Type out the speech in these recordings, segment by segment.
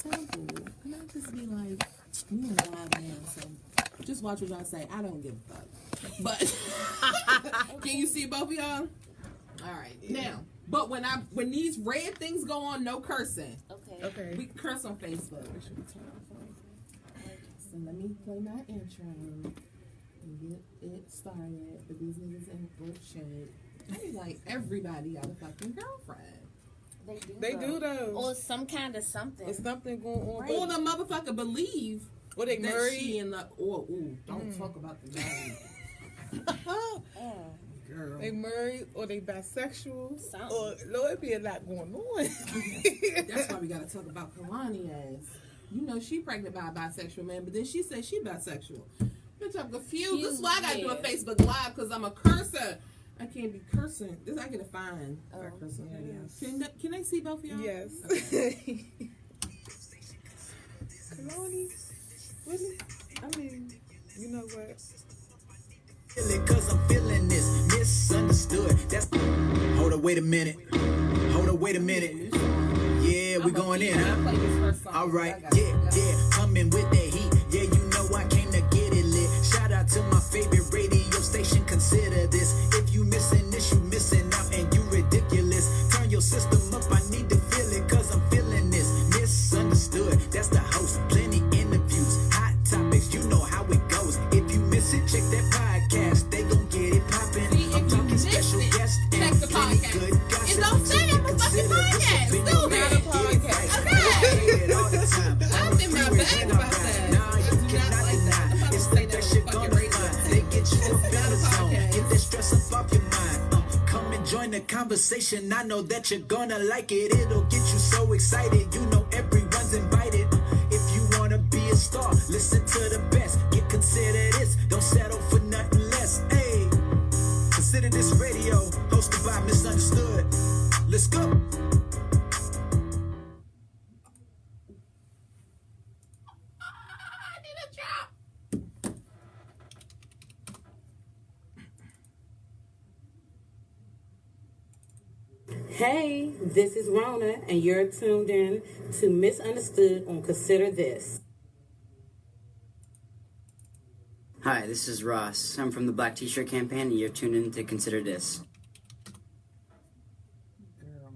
temple. And I just be like, you know, live now, so just watch what y'all say. I don't give a fuck. But can you see both of y'all? All right. Now, but when these red things go on, no cursing. Okay. We can curse on Facebook. So let me play my intro and get it started. But these niggas in good shit. I be like, everybody got a fucking girlfriend. They do those. Or some kind of something. There's something going on. Right. Or the motherfucker believe or they that married. she in the don't talk about the married. Girl. They married or they bisexual. Something. Or Lord, be a lot going on. That's why we gotta talk about Kalani as. You know she pregnant by a bisexual man, but then she said she bisexual. Bitch, I'm confused. This is why I gotta do a Facebook Live, because I'm a cursor. I can't be cursing. This I get a fine. Can they see both of y'all? Yes. Okay. Kalani, really? I mean, you know what? Cause I'm feeling this misunderstood. That's hold up, wait a minute. Yeah, we going in, huh? All right, yeah, coming with that heat. Yeah, you know I came to get it lit. Shout out to my favorite radio station. Consider this. If you missing this, you missing out, and you ridiculous. Turn your system up. I need to feel it, cause I'm feeling this misunderstood. That's the host. Plenty interviews, hot topics. You know how it goes. If you miss it, check that podcast. They gon' get it poppin'. I'm talking special guests and plenty good gossip. It don't say I'm a fucking podcast. Still not a podcast. Okay. I'm in my bag about that. Nah, you cannot deny. It's the best shit gonna find. They get you a better zone. Get that stress up off your mind. Come and join the conversation. I know that you're gonna like it. It'll get you so excited. You know everyone's invited. If you wanna be a star, listen to the best. Get consider this. Don't settle for nothing less. Hey, consider this radio, hosted by Misunderstood. Let's go. Hey, this is Rona, and you're tuned in to Misunderstood on Consider This. Hi, this is Ross. I'm from the Black T-Shirt Campaign, and you're tuned in to Consider This. Girl,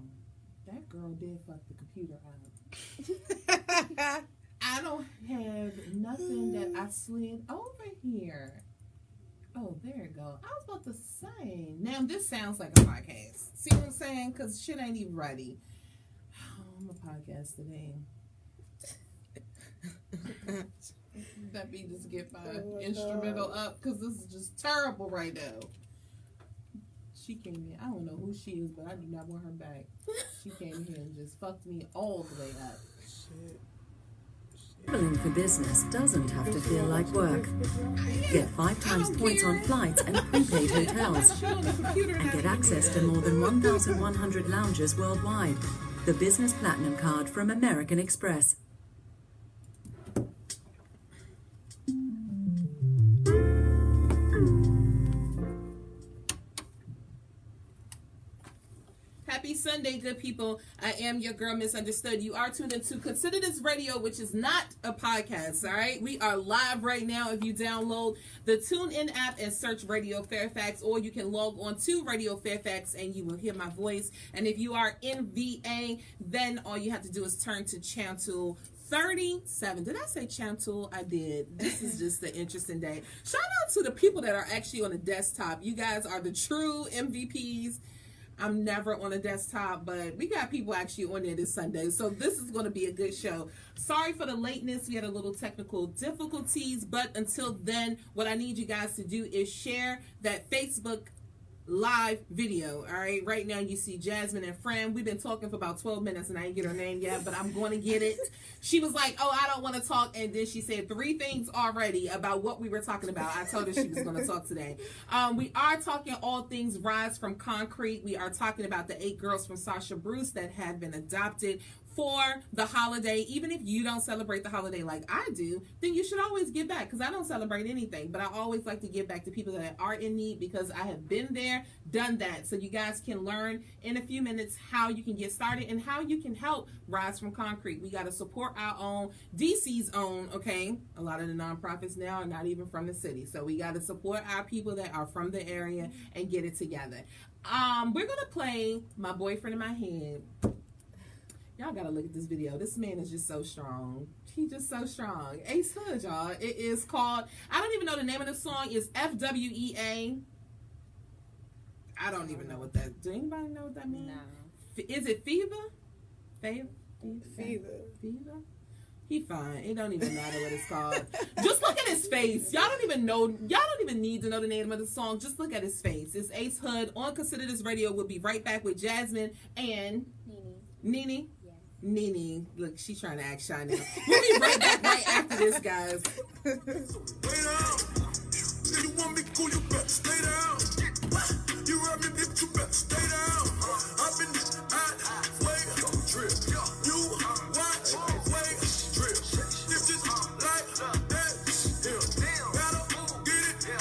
that girl did fuck the computer out. I don't have nothing that I slid over here. Oh, there you go. I was about to say. Now, this sounds like a podcast. See what I'm saying? Because shit ain't even ready. Oh, I'm a podcast today. Let me just get my instrumental up, because this is just terrible right now. She came in. I don't know who she is, but I do not want her back. She came here and just fucked me all the way up. Shit. Traveling for business doesn't have to feel like work. Get 5 times points on flights and prepaid hotels. And get access to more than 1,100 lounges worldwide. The Business Platinum Card from American Express. Happy Sunday, good people. I am your girl, Misunderstood. You are tuned into Consider This Radio, which is not a podcast, all right? We are live right now. If you download the TuneIn app and search Radio Fairfax, or you can log on to Radio Fairfax and you will hear my voice. And if you are in VA, then all you have to do is turn to Channel 37. Did I say Channel? I did. This is just an interesting day. Shout out to the people that are actually on the desktop. You guys are the true MVPs. I'm never on a desktop, but we got people actually on there this Sunday, so this is going to be a good show. Sorry for the lateness. We had a little technical difficulties, but until then, what I need you guys to do is share that Facebook live video. All right, right now you see Jazmine and Fran. We've been talking for about 12 minutes and I didn't get her name yet, but I'm going to get it. She was like, oh, I don't want to talk, and then she said 3 things already about what we were talking about. I told her she was going to talk today. We are talking all things Rise from Concrete. We are talking about the 8 girls from Sasha Bruce that had been adopted for the holiday. Even if you don't celebrate the holiday like I do, then you should always give back, because I don't celebrate anything, but I always like to give back to people that are in need, because I have been there, done that. So you guys can learn in a few minutes how you can get started and how you can help Rise from Concrete. We got to support our own, DC's own, okay? A lot of the nonprofits now are not even from the city. So we got to support our people that are from the area and get it together. We're going to play My Boyfriend in My Head. Y'all got to look at this video. This man is just so strong. He's just so strong. Ace Hood, y'all. It is called, I don't even know the name of the song. It's FWEA. I don't even know what that, do anybody know what that means? No. Is it Fever? Fever? He fine. It don't even matter what it's called. Just look at his face. Y'all don't even need to know the name of the song. Just look at his face. It's Ace Hood on Consider This Radio. We'll be right back with Jazmine and Nene. Yes. Nene. Look, she's trying to act shy now. We'll be right back right after this, guys. Wait down. If you want me cool, you better stay down. You heard me, bitch, you better stay down. I've been way trip. You watch way trip. This is like that. Gotta get it.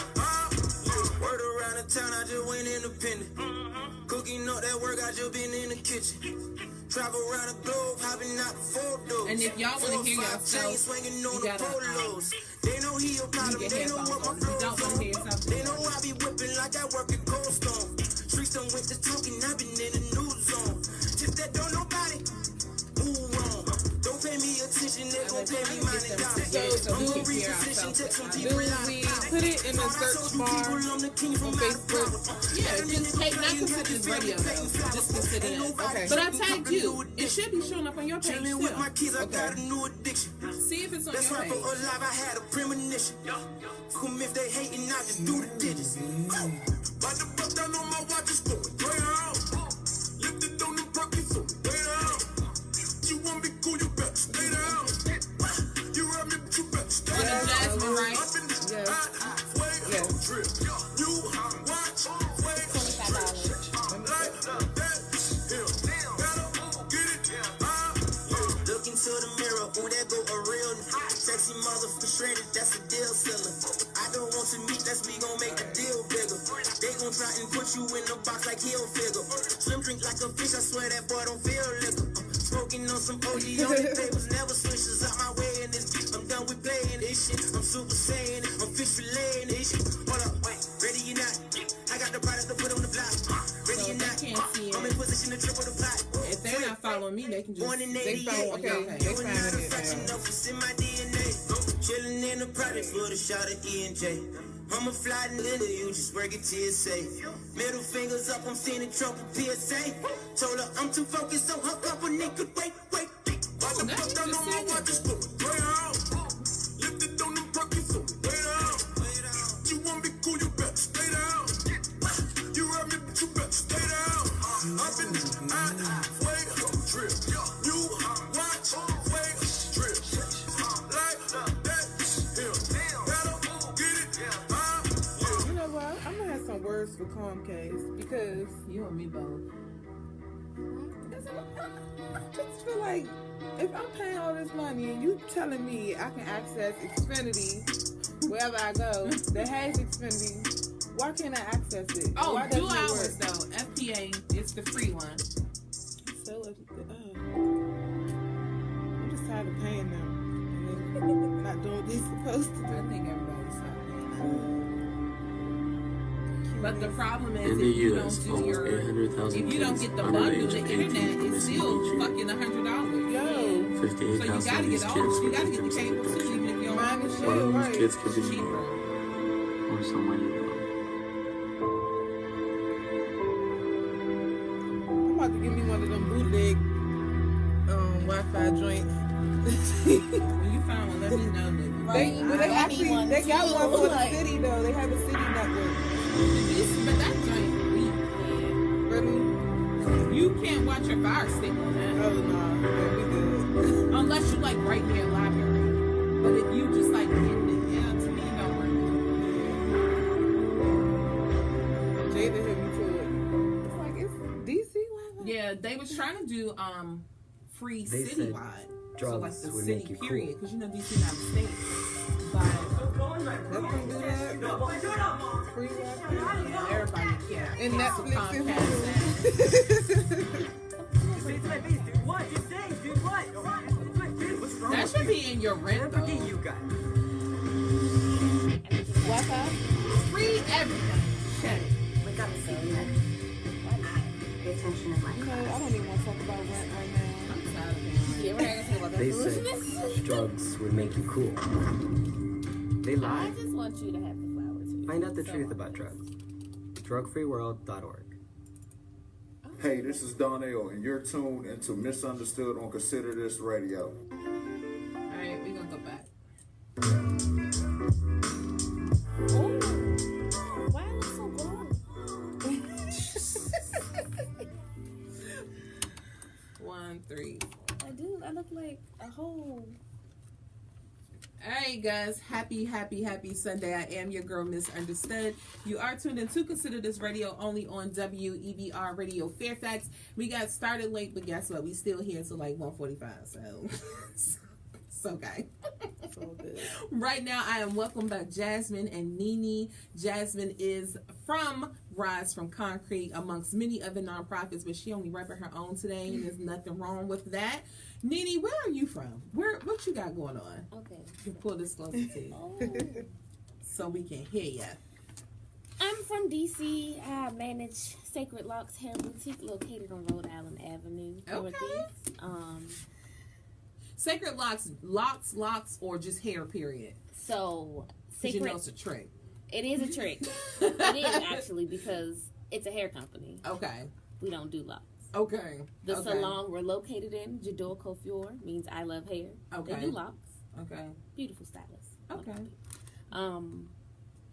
Word around the town, I just went independent. Cooking up that work, I just been in the kitchen. Travel around the globe, hopping out the photos. And if y'all want to hear yourself, you gotta they know he a problem, they know what my flow's on. They know I be whipping like I work at Cold Stone. Streets done with the talking, I been in the news zone. If that don't nobody, move on. Don't pay me attention, they gon' pay me mine and dollars. I'm gon' reposition, take some people out. We put it in a search bar on Facebook. Yeah, just take, not Consider This Radio though. Just Consider It. Okay. But I tagged you. It should be showing up on your page too. With my kids, I got a new addiction. See if it's on That's your right, page. for alive, I had a premonition. Come if they hating, I just do the digits. About to bust down on my watch, it's going down. Lifted on the pockets, so down. You want me cool, you better stay down. You heard me, but you better stay With down. the Jazmine, right? I've been way trip. You watch way like that. Gotta get it. Look into the mirror, ooh, there go a real sexy motherfucker shredded, that's a deal seller. I don't want to meet, that's we gon' make the deal bigger. They gon' try and put you in a box like heel figure. Slim drink like a fish, I swear that boy don't feel liquor. Smoking on some OG on the papers, never switches out my way in this beat. I'm done with playing this shit. I'm super saiyan, I'm fish filleting this shit. Hold up, wait, ready or not? I got the product to put on the block. Ready or not? I'm in position to triple the plot. If they're not following me, they can just They follow, okay, they find it now. It's in my DNA. Chillin' in the project for the shot of E&J. I'm a fly nigga, you just work at TSA. Middle fingers up, I'm seeing the Trump with PSA. Told her I'm too focused, so her company could wait. Why the fuck down on my watch, it's going down. Lifted on the pockets, so down. You want me cool, you better stay down. You heard me, but you better stay down. I've been way trip. You watch way trip. Like that, gotta get it. You know what? I'm gonna have some words for Comcast because you and me both. I just feel like if I'm paying all this money and you telling me I can access Xfinity wherever I go that has Xfinity, why can't I access it? Oh, why do doesn't it hours work? though. FPA, it's the free one. So I'm just tired of paying them and then not doing what they're supposed to do. I think everybody's sorry. But the problem is, In if the you US, don't do almost your, 800,000 if you don't kids get the under bundle, age the 18 internet is commit still teaching. fucking $100. Yo, So you 58,000 gotta of get these all, kids you gotta were get the victims cable of too, abduction. even if you don't mine want is to shit, One of right? these kids could be cheaper. or someone you know. I'm about to give me one of them bootleg Wi-Fi joints. When you find one, let me know, nigga. They actually they got one for the city though. They have a city network. But that joint, Really? you can't watch your Fire Stick on that. Oh no, yeah, we good. Unless you like right near a library. But if you just like getting it, yeah, to me, it don't work. Jada hit me to it. It's like it's DC Wi-Fi. Yeah, they was trying to do free They said citywide. So like drugs the would city make you period, cool. because you know DC not a state. But Let them do that. Free Wi-Fi. everybody can. And Netflix and Hulu. That should be in your rent though. Wi-Fi. Free everything. Shit. You know, I don't even want to talk about rent right now. I'm tired of it. Yeah, we're not gonna talk about that. They said drugs would make you cool. They I lied. just want you to have the flowers. Find out the truth about drugs. Drugfreeworld.org. Hey, this is Donnell, and you're tuned into Misunderstood on KonsiderDis Radio. Alright, we're gonna go back. Oh, why I look so grown? 1, 3. I do. I look like a whole. Alright guys, happy Sunday. I am your girl Misunderstood. You are tuned in to KonsiderDis Radio only on WEBR Radio Fairfax. We got started late, but guess what? We still here till like 1:45, so it's okay. It's all good. Right now, I am welcome back Jazmine and Nene. Jazmine is from Rise from Concrete, amongst many other nonprofits, but she only repping her own today, and there's nothing wrong with that. Nene, where are you from? What you got going on? Okay. Pull this closer to you Oh. so we can hear you. I'm from DC. I manage Sacred Locks Hair Boutique located on Rhode Island Avenue. Okay. Northeast. Sacred locks, or just hair, period? So, 'Cause Sacred, you know it's a trick. it is a trick. It is actually, because it's a hair company. Okay. We don't do locks. Okay. The okay. salon we're located in, Jador Coiffure, means I love hair. Okay. They do locks. Okay. Beautiful stylist. Okay.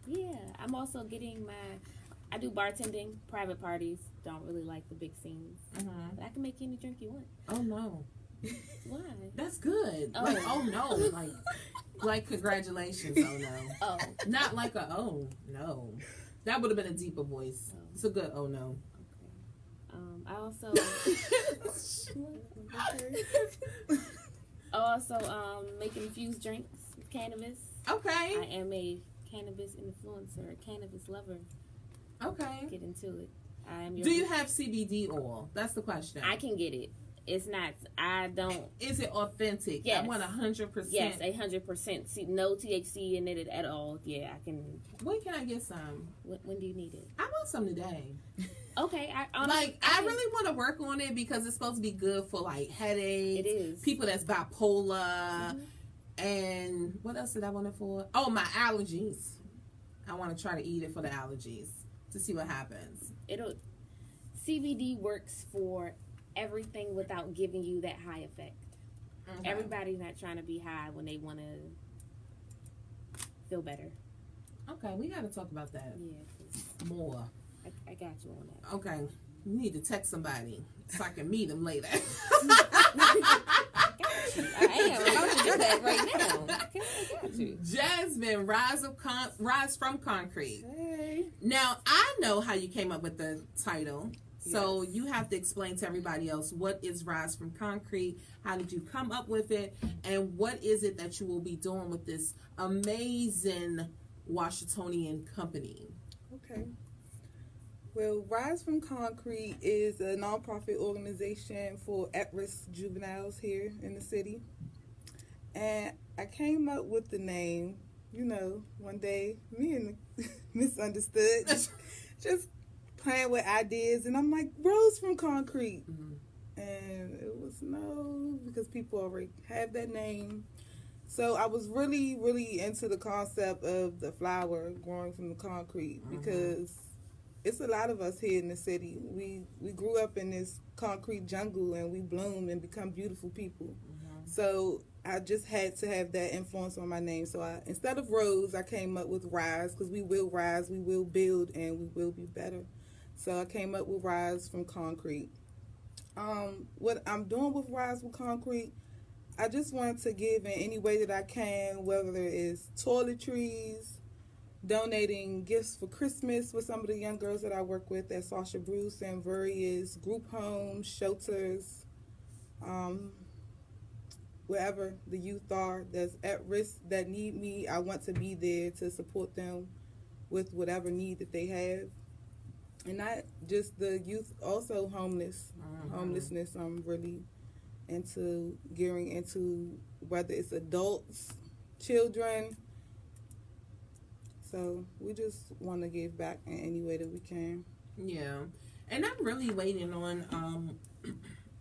Yeah, I'm also getting I do bartending, private parties. Don't really like the big scenes. Mhm. But I can make any drink you want. Oh no. Why? That's good. Oh. Like, oh no. Like congratulations, oh no. Oh. Not like a oh no. That would have been a deeper voice. Oh. It's a good oh no. I also make infused drinks with cannabis. Okay. I am a cannabis influencer, a cannabis lover. Okay. Get into it. I am your Do you have CBD oil? That's the question. I can get it. It's not. I don't. Is it authentic? Yes. I want 100%. Yes, 100%. No THC in it at all. Yeah, I can. When can I get some? When do you need it? I want some today. Okay, I really want to work on it because it's supposed to be good for like headaches. It is. People that's bipolar. And what else did I want it for? Oh, my allergies. I want to try to eat it for the allergies to see what happens. CBD works for everything without giving you that high effect. Okay. Everybody's not trying to be high when they want to feel better. Okay, we got to talk about that Yeah, more. I got you on that. Okay, you need to text somebody so I can meet them later. I am about to do that right now. I got you. Jazmin, Rise from Concrete. Hey. Now, I know how you came up with the title. So you have to explain to everybody else, what is Rise from Concrete? How did you come up with it? And what is it that you will be doing with this amazing Washingtonian company? Okay. Well, Rise from Concrete is a nonprofit organization for at-risk juveniles here in the city. And I came up with the name, one day, me and Misunderstood, just playing with ideas, and I'm like, Rose from Concrete. Mm-hmm. And it was no, because people already have that name. So I was really, really into the concept of the flower growing from the concrete, because it's a lot of us here in the city. We grew up in this concrete jungle, and we bloom and become beautiful people. So I just had to have that influence on my name. So instead of Rose, I came up with Rise, because we will rise, we will build, and we will be better. So I came up with Rise from Concrete. What I'm doing with Rise from Concrete, I just want to give in any way that I can, whether it's toiletries, donating gifts for Christmas with some of the young girls that I work with at Sasha Bruce and various group homes, shelters, Wherever the youth are that's at risk, that need me, I want to be there to support them with whatever need that they have. And not just the youth, also homelessness. I'm really into gearing into whether it's adults, children. So we just want to give back in any way that we can. Yeah. And I'm really waiting on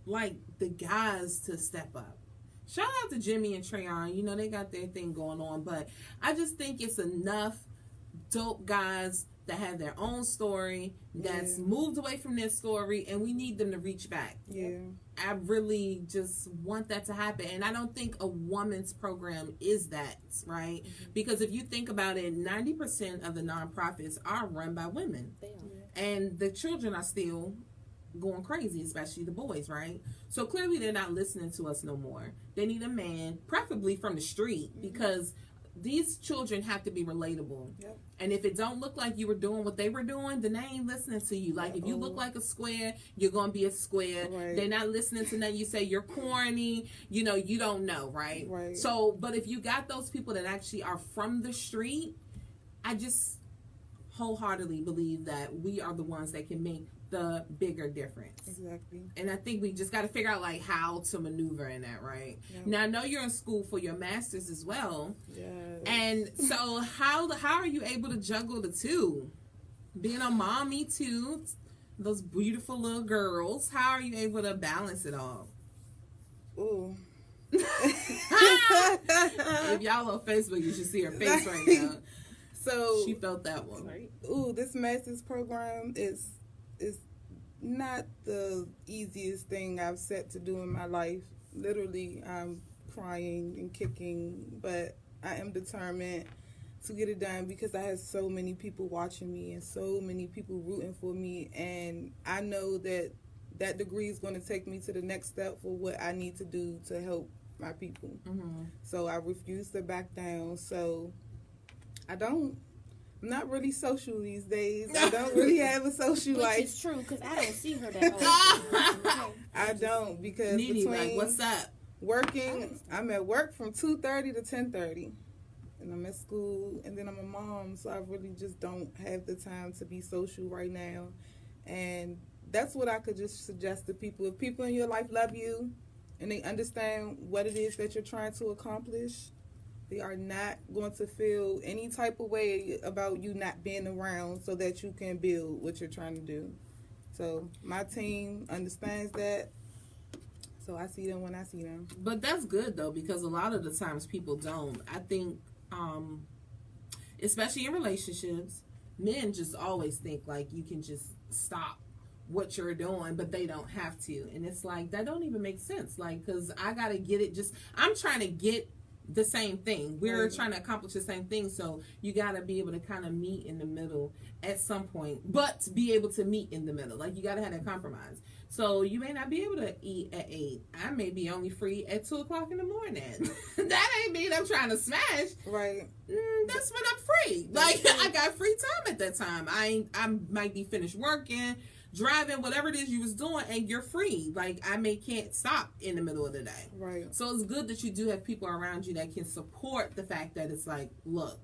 like the guys to step up. Shout out to Jimmy and Trayon. You know, they got their thing going on, but I just think it's enough dope guys that have their own story, that's moved away from their story, and we need them to reach back. Yeah. I really just want that to happen. And I don't think a woman's program is that, right? Mm-hmm. Because if you think about it, 90% of the nonprofits are run by women. They are. And the children are still going crazy, especially the boys, right? So clearly they're not listening to us no more. They need a man, preferably from the street, because these children have to be relatable. Yep. And if it don't look like you were doing what they were doing, then they ain't listening to you. Like, if you look like a square, you're going to be a square. Right. They're not listening to nothing you say. You're corny. You know, you don't know, right? Right. So, but if you got those people that actually are from the street, I just wholeheartedly believe that we are the ones that can make the bigger difference. Exactly. And I think we just got to figure out like how to maneuver in that, right? Yep. Now I know you're in school for your master's as well. Yes. And so how are you able to juggle the two? Being a mommy too, those beautiful little girls, how are you able to balance it all? Ooh. If y'all on Facebook, you should see her face right now. So she felt that one. Right? Ooh, this master's program is not the easiest thing I've set to do in my life. Literally, I'm crying and kicking, but I am determined to get it done because I have so many people watching me and so many people rooting for me, and I know that that degree is going to take me to the next step for what I need to do to help my people. Mm-hmm. So I refuse to back down. So I'm not really social these days. I don't really have a social life. Which is true, because I don't see her that often. I don't, because Nene, between like, what's up? Working, I'm at work from 2:30 to 10:30. And I'm at school, and then I'm a mom, so I really just don't have the time to be social right now. And that's what I could just suggest to people. If people in your life love you, and they understand what it is that you're trying to accomplish, they are not going to feel any type of way about you not being around so that you can build what you're trying to do. So my team understands that. So I see them when I see them. But that's good, though, because a lot of the times people don't. I think, especially in relationships, men just always think like you can just stop what you're doing, but they don't have to. And it's like, that don't even make sense. Like, because I got to get it I'm trying to get the same thing. We're trying to accomplish the same thing, so you got to be able to kind of meet in the middle at some point, but be able to meet in the middle. Like, you got to have that compromise. So you may not be able to eat at 8. I may be only free at 2 o'clock in the morning. That ain't mean I'm trying to smash. Right. That's when I'm free. Like, I got free time at that time. I might be finished working, driving, whatever it is you was doing, and you're free. Like, can't stop in the middle of the day. Right. So it's good that you do have people around you that can support the fact that it's like, look,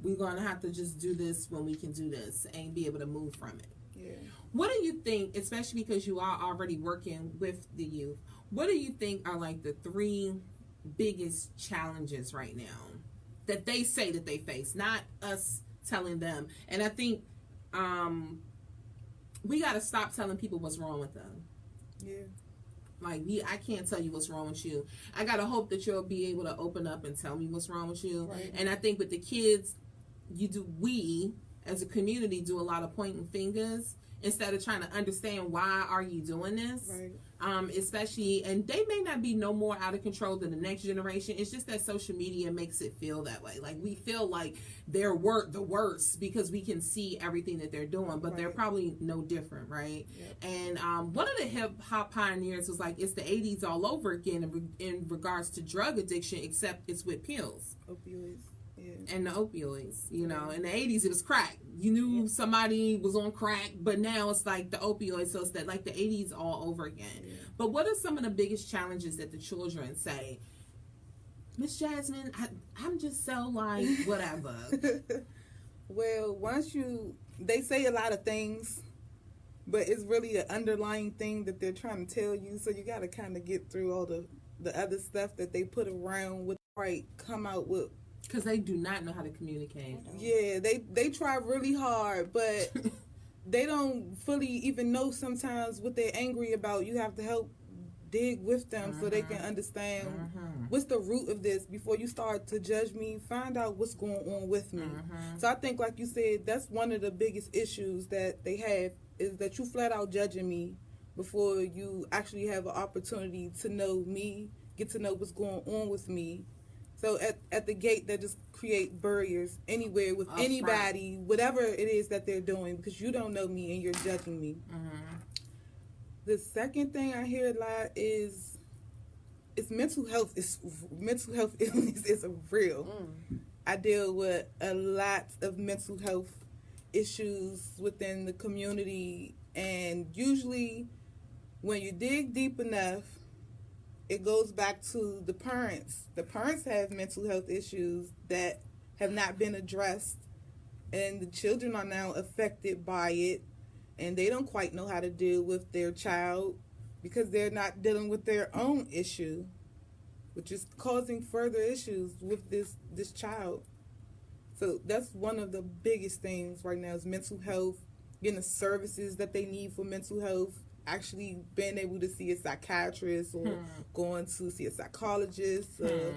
we're going to have to just do this when we can do this and be able to move from it. Yeah. What do you think, especially because you are already working with the youth, what do you think are like the 3 biggest challenges right now that they say that they face, not us telling them? And I think we got to stop telling people what's wrong with them. Yeah. Like, I can't tell you what's wrong with you. I got to hope that you'll be able to open up and tell me what's wrong with you. Right. And I think with the kids, we as a community do a lot of pointing fingers instead of trying to understand why are you doing this. Right. Especially, and they may not be no more out of control than the next generation. It's just that social media makes it feel that way. Like, we feel like they're the worst because we can see everything that they're doing, but they're probably no different, right? Yep. And one of the hip hop pioneers was like, it's the 80s all over again in regards to drug addiction, except it's with pills. Opioids. and the opioids. You know, in the 80s it was crack. You knew somebody was on crack, but now it's like the opioids. So it's that like the 80s all over again. Yeah. But what are some of the biggest challenges that the children say? Miss Jazmine, I'm just so like whatever. Well, they say a lot of things, but it's really an underlying thing that they're trying to tell you. So you got to kind of get through all the other stuff that they put around with, right, come out with. Because they do not know how to communicate. Yeah, they try really hard, but they don't fully even know sometimes what they're angry about. You have to help dig with them so they can understand what's the root of this before you start to judge me. Find out what's going on with me. So I think, like you said, that's one of the biggest issues that they have, is that you flat out judging me before you actually have an opportunity to know me, get to know what's going on with me. So at the gate, that just create barriers anywhere with anybody, whatever it is that they're doing, because you don't know me and you're judging me. The second thing I hear a lot is mental health. Mental health illness is real. I deal with a lot of mental health issues within the community, and usually when you dig deep enough, it goes back to the parents. The parents have mental health issues that have not been addressed, and the children are now affected by it, and they don't quite know how to deal with their child because they're not dealing with their own issue, which is causing further issues with this child. So that's one of the biggest things right now is mental health, getting the services that they need for mental health, actually being able to see a psychiatrist or going to see a psychologist, or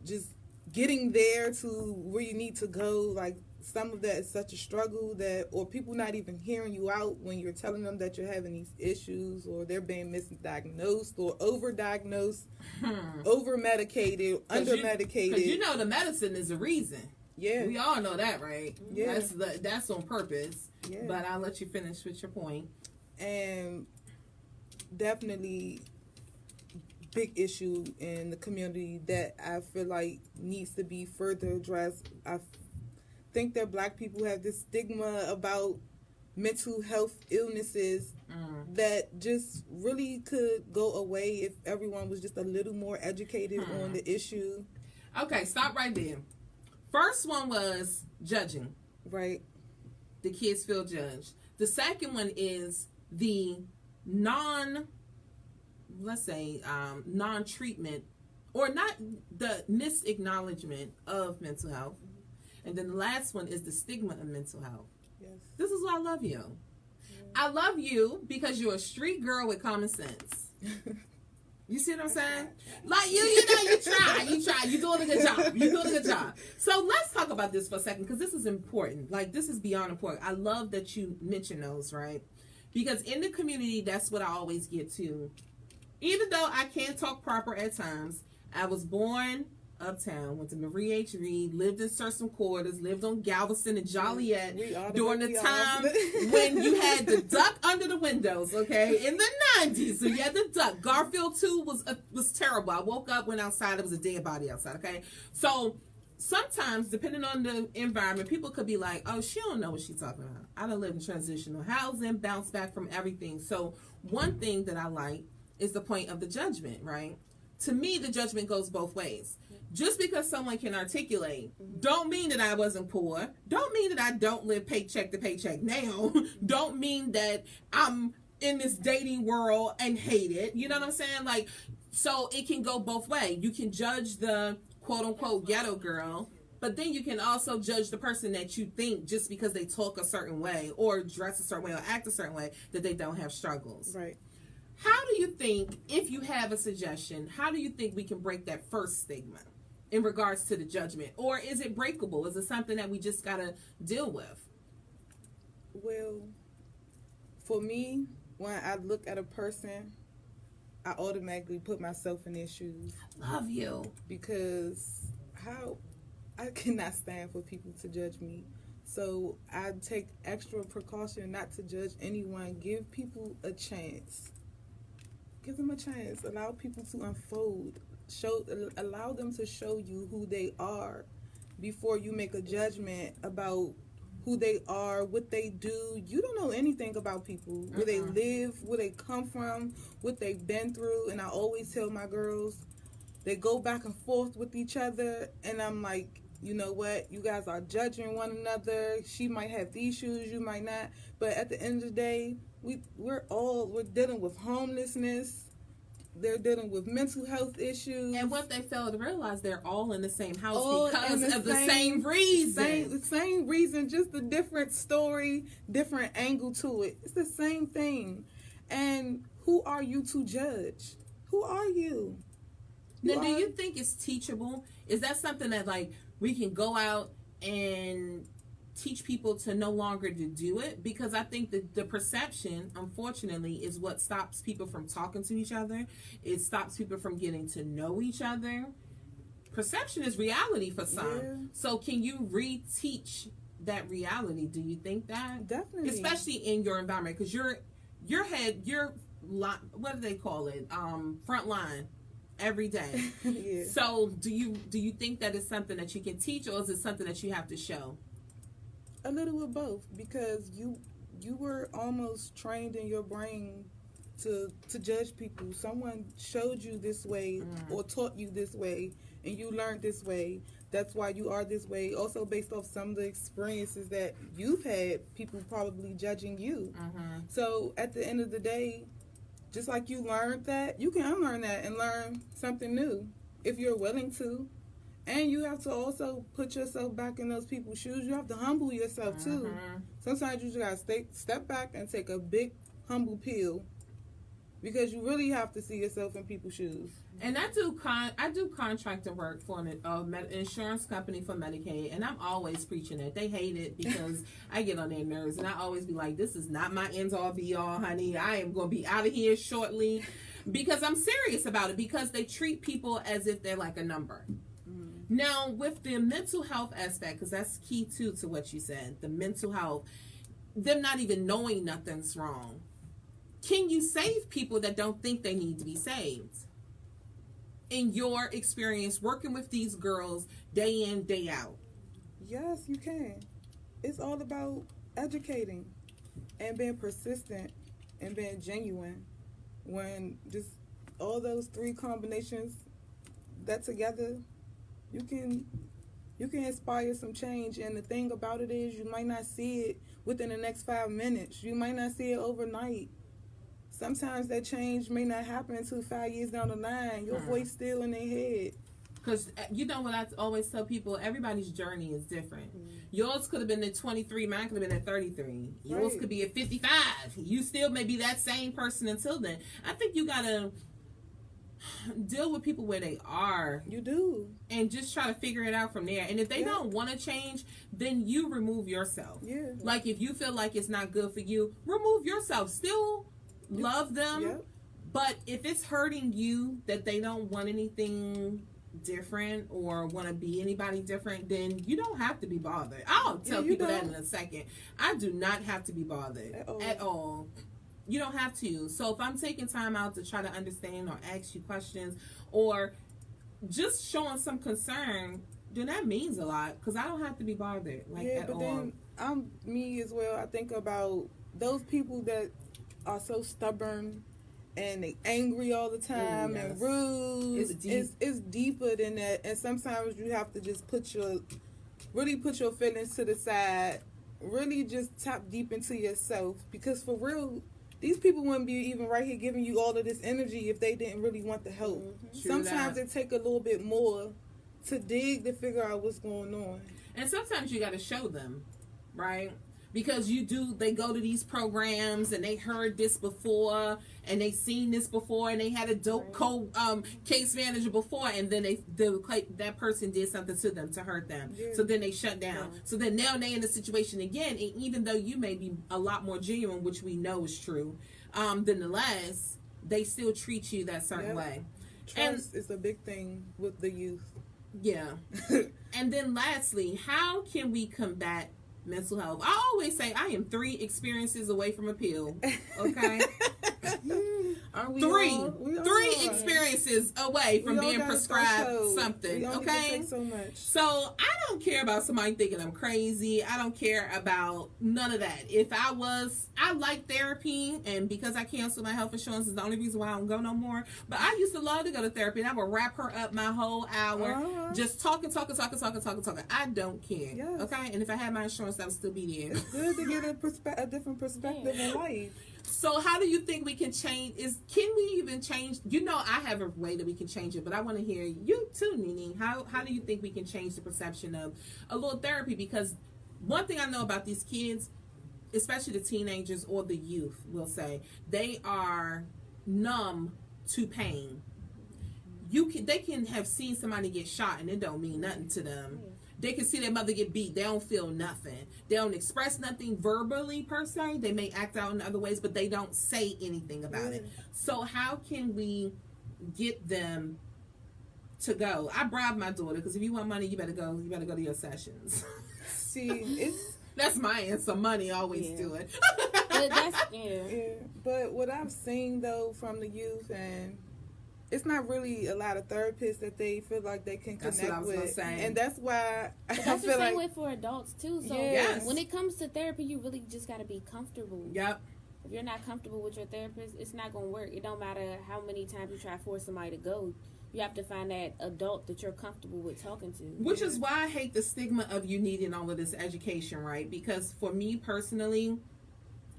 just getting there to where you need to go. Like, some of that is such a struggle or people not even hearing you out when you're telling them that you're having these issues, or they're being misdiagnosed or overdiagnosed, over-medicated, under-medicated. Because you know the medicine is a reason. Yeah. We all know that, right? Yeah. That's on purpose. Yeah. But I'll let you finish with your point. And definitely big issue in the community that I feel like needs to be further addressed. I think that Black people have this stigma about mental health illnesses that just really could go away if everyone was just a little more educated on the issue. Okay, stop right there. First one was judging. Right. The kids feel judged. The second one is the non-treatment, or not the misacknowledgement of mental health. And then the last one is the stigma of mental health. Yes. This is why I love you. Yeah. I love you because you're a street girl with common sense. You see what I'm saying? Like you try. You're doing a good job. So let's talk about this for a second, because this is important. Like, this is beyond important. I love that you mention those, right? Because in the community, that's what I always get to. Even though I can't talk proper at times, I was born uptown, went to Marie H. Reed, lived in Sursum Quarters, lived on Galveston and Joliet during the time when you had the duck under the windows, okay, in the 90s. So you had the duck. Garfield 2 was terrible. I woke up, went outside, it was a dead body outside, okay? So sometimes, depending on the environment, people could be like, oh, she don't know what she's talking about. I done lived in transitional housing, bounced back from everything. So one thing that I like is the point of the judgment, right? To me, the judgment goes both ways. Just because someone can articulate, don't mean that I wasn't poor. Don't mean that I don't live paycheck to paycheck now. Don't mean that I'm in this dating world and hate it. You know what I'm saying? Like, so it can go both ways. You can judge the quote-unquote ghetto girl, but then you can also judge the person that you think, just because they talk a certain way or dress a certain way or act a certain way, that they don't have struggles. Right. How do you think, if you have a suggestion, how do you think we can break that first stigma in regards to the judgment? Or is it breakable? Is it something that we just got to deal with? Well, for me, when I look at a person, I automatically put myself in their shoes. Love you. Because I cannot stand for people to judge me. So I take extra precaution not to judge anyone. Give people a chance. Give them a chance. Allow people to unfold. Allow them to show you who they are. before you make a judgment about who they are, what they do. You don't know anything about people, where they live, where they come from, what they've been through. And I always tell my girls, they go back and forth with each other, and I'm like, you know what? You guys are judging one another. She might have these shoes, you might not. But at the end of the day, we're dealing with homelessness. They're dealing with mental health issues. And what they fail to realize, they're all in the same house All because of the same reason. The same reason, just a different story, different angle to it. It's the same thing. And who are you to judge? Who are you? Now, do you think it's teachable? Is that something that, like, we can go out and teach people to no longer to do it? Because I think that the perception, unfortunately, is what stops people from talking to each other. It stops people from getting to know each other. Perception is reality for some. Yeah. So can you reteach that reality? Do you think that? Definitely. Especially in your environment, because your what do they call it? Front line. Every day. Yeah. So do you think that it's something that you can teach, or is it something that you have to show? A little of both, because you were almost trained in your brain to judge people. Someone showed you this way or taught you this way, and you learned this way. That's why you are this way. Also based off some of the experiences that you've had, people probably judging you. So at the end of the day, just like you learned that, you can unlearn that and learn something new if you're willing to. And you have to also put yourself back in those people's shoes. You have to humble yourself too. Sometimes you just gotta step back and take a big humble pill, because you really have to see yourself in people's shoes. And I do contractor work for an insurance company for Medicaid, and I'm always preaching it. They hate it because I get on their nerves, and I always be like, this is not my end all be all, honey. I am going to be out of here shortly, because I'm serious about it, because they treat people as if they're like a number. Now, with the mental health aspect, because that's key too to what you said, the mental health, them not even knowing nothing's wrong. Can you save people that don't think they need to be saved? In your experience working with these girls day in, day out? Yes, you can. It's all about educating and being persistent and being genuine. When just all those three combinations, that together, you can inspire some change. And the thing about it is, you might not see it within the next 5 minutes. You might not see it overnight. Sometimes that change may not happen until 5 years down the line. Your voice still in their head. Because you know what I always tell people, everybody's journey is different. Yours could have been at 23, mine could have been at 33. Yours could be at 55. You still may be that same person until then. I think you got to deal with people where they are. You do. And just try to figure it out from there. And if they don't want to change, then you remove yourself. Yeah. Like, if you feel like it's not good for you, remove yourself. Still love them, but if it's hurting you that they don't want anything different or want to be anybody different, then you don't have to be bothered. I'll tell people that in a second. I do not have to be bothered at all. You don't have to. So if I'm taking time out to try to understand or ask you questions or just showing some concern, then that means a lot, because I don't have to be bothered at all. Then I'm me as well. I think about those people that are so stubborn and they angry all the time and rude. It's deeper than that, and sometimes you have to just put your feelings to the side, really just tap deep into yourself, because for real, these people wouldn't be even right here giving you all of this energy if they didn't really want the help. Sometimes it take a little bit more to dig to figure out what's going on, and sometimes you got to show them, right? Because they go to these programs and they heard this before and they seen this before and they had a dope case manager before, and then that person did something to them to hurt them. So then they shut down. So then now they in the situation again, and even though you may be a lot more genuine, which we know is true, than the last, they still treat you that certain way. Trust is a big thing with the youth. Yeah. And then lastly, how can we combat mental health? I always say I am 3 experiences away from a pill. Okay. Aren't we three all experiences away from being gotta prescribed show. something. We only Okay, can take so much. so I don't care about somebody thinking I'm crazy. I don't care about none of that. If I like therapy, and because I canceled my health insurance is the only reason why I don't go no more. But I used to love to go to therapy, and I would wrap her up my whole hour, just talking. I don't care. Yes. Okay, and if I had my insurance, I would still be there. It's good to get a different perspective in life. So how do you think we can change? Can we even change? You know, I have a way that we can change it, but I want to hear you too, Nene. How do you think we can change the perception of a little therapy? Because one thing I know about these kids, especially the teenagers or the youth, we'll say, they are numb to pain. They can have seen somebody get shot and it don't mean nothing to them. They can see their mother get beat. They don't feel nothing. They don't express nothing verbally per se. They may act out in other ways, but they don't say anything about it. So how can we get them to go? I bribe my daughter because if you want money, you better go. You better go to your sessions. See, that's my answer. Money, always do it. But what I've seen though from the youth, and it's not really a lot of therapists that they feel like they can connect that's what I was with, gonna say. and that's why But I that's feel the same like way for adults too. So Yes. when it comes to therapy, you really just got to be comfortable. Yep. If you're not comfortable with your therapist, it's not gonna work. It don't matter how many times you try to force somebody to go. You have to find that adult that you're comfortable with talking to. Which is why I hate the stigma of you needing all of this education, right? Because for me personally,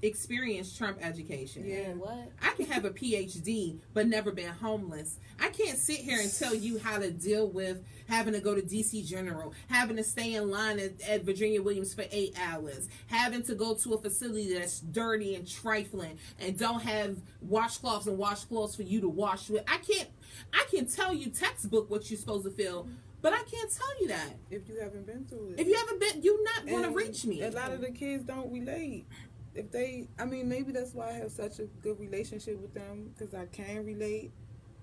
experience trump education. Yeah, what? I can have a PhD but never been homeless. I can't sit here and tell you how to deal with having to go to DC General, having to stay in line at Virginia Williams for 8 hours, having to go to a facility that's dirty and trifling and don't have washcloths and washcloths for you to wash with. I can tell you textbook what you're supposed to feel, but I can't tell you that. if you haven't been through it. If you haven't been, you're not going to And reach me. A lot of the kids don't relate. Maybe that's why I have such a good relationship with them, because I can relate.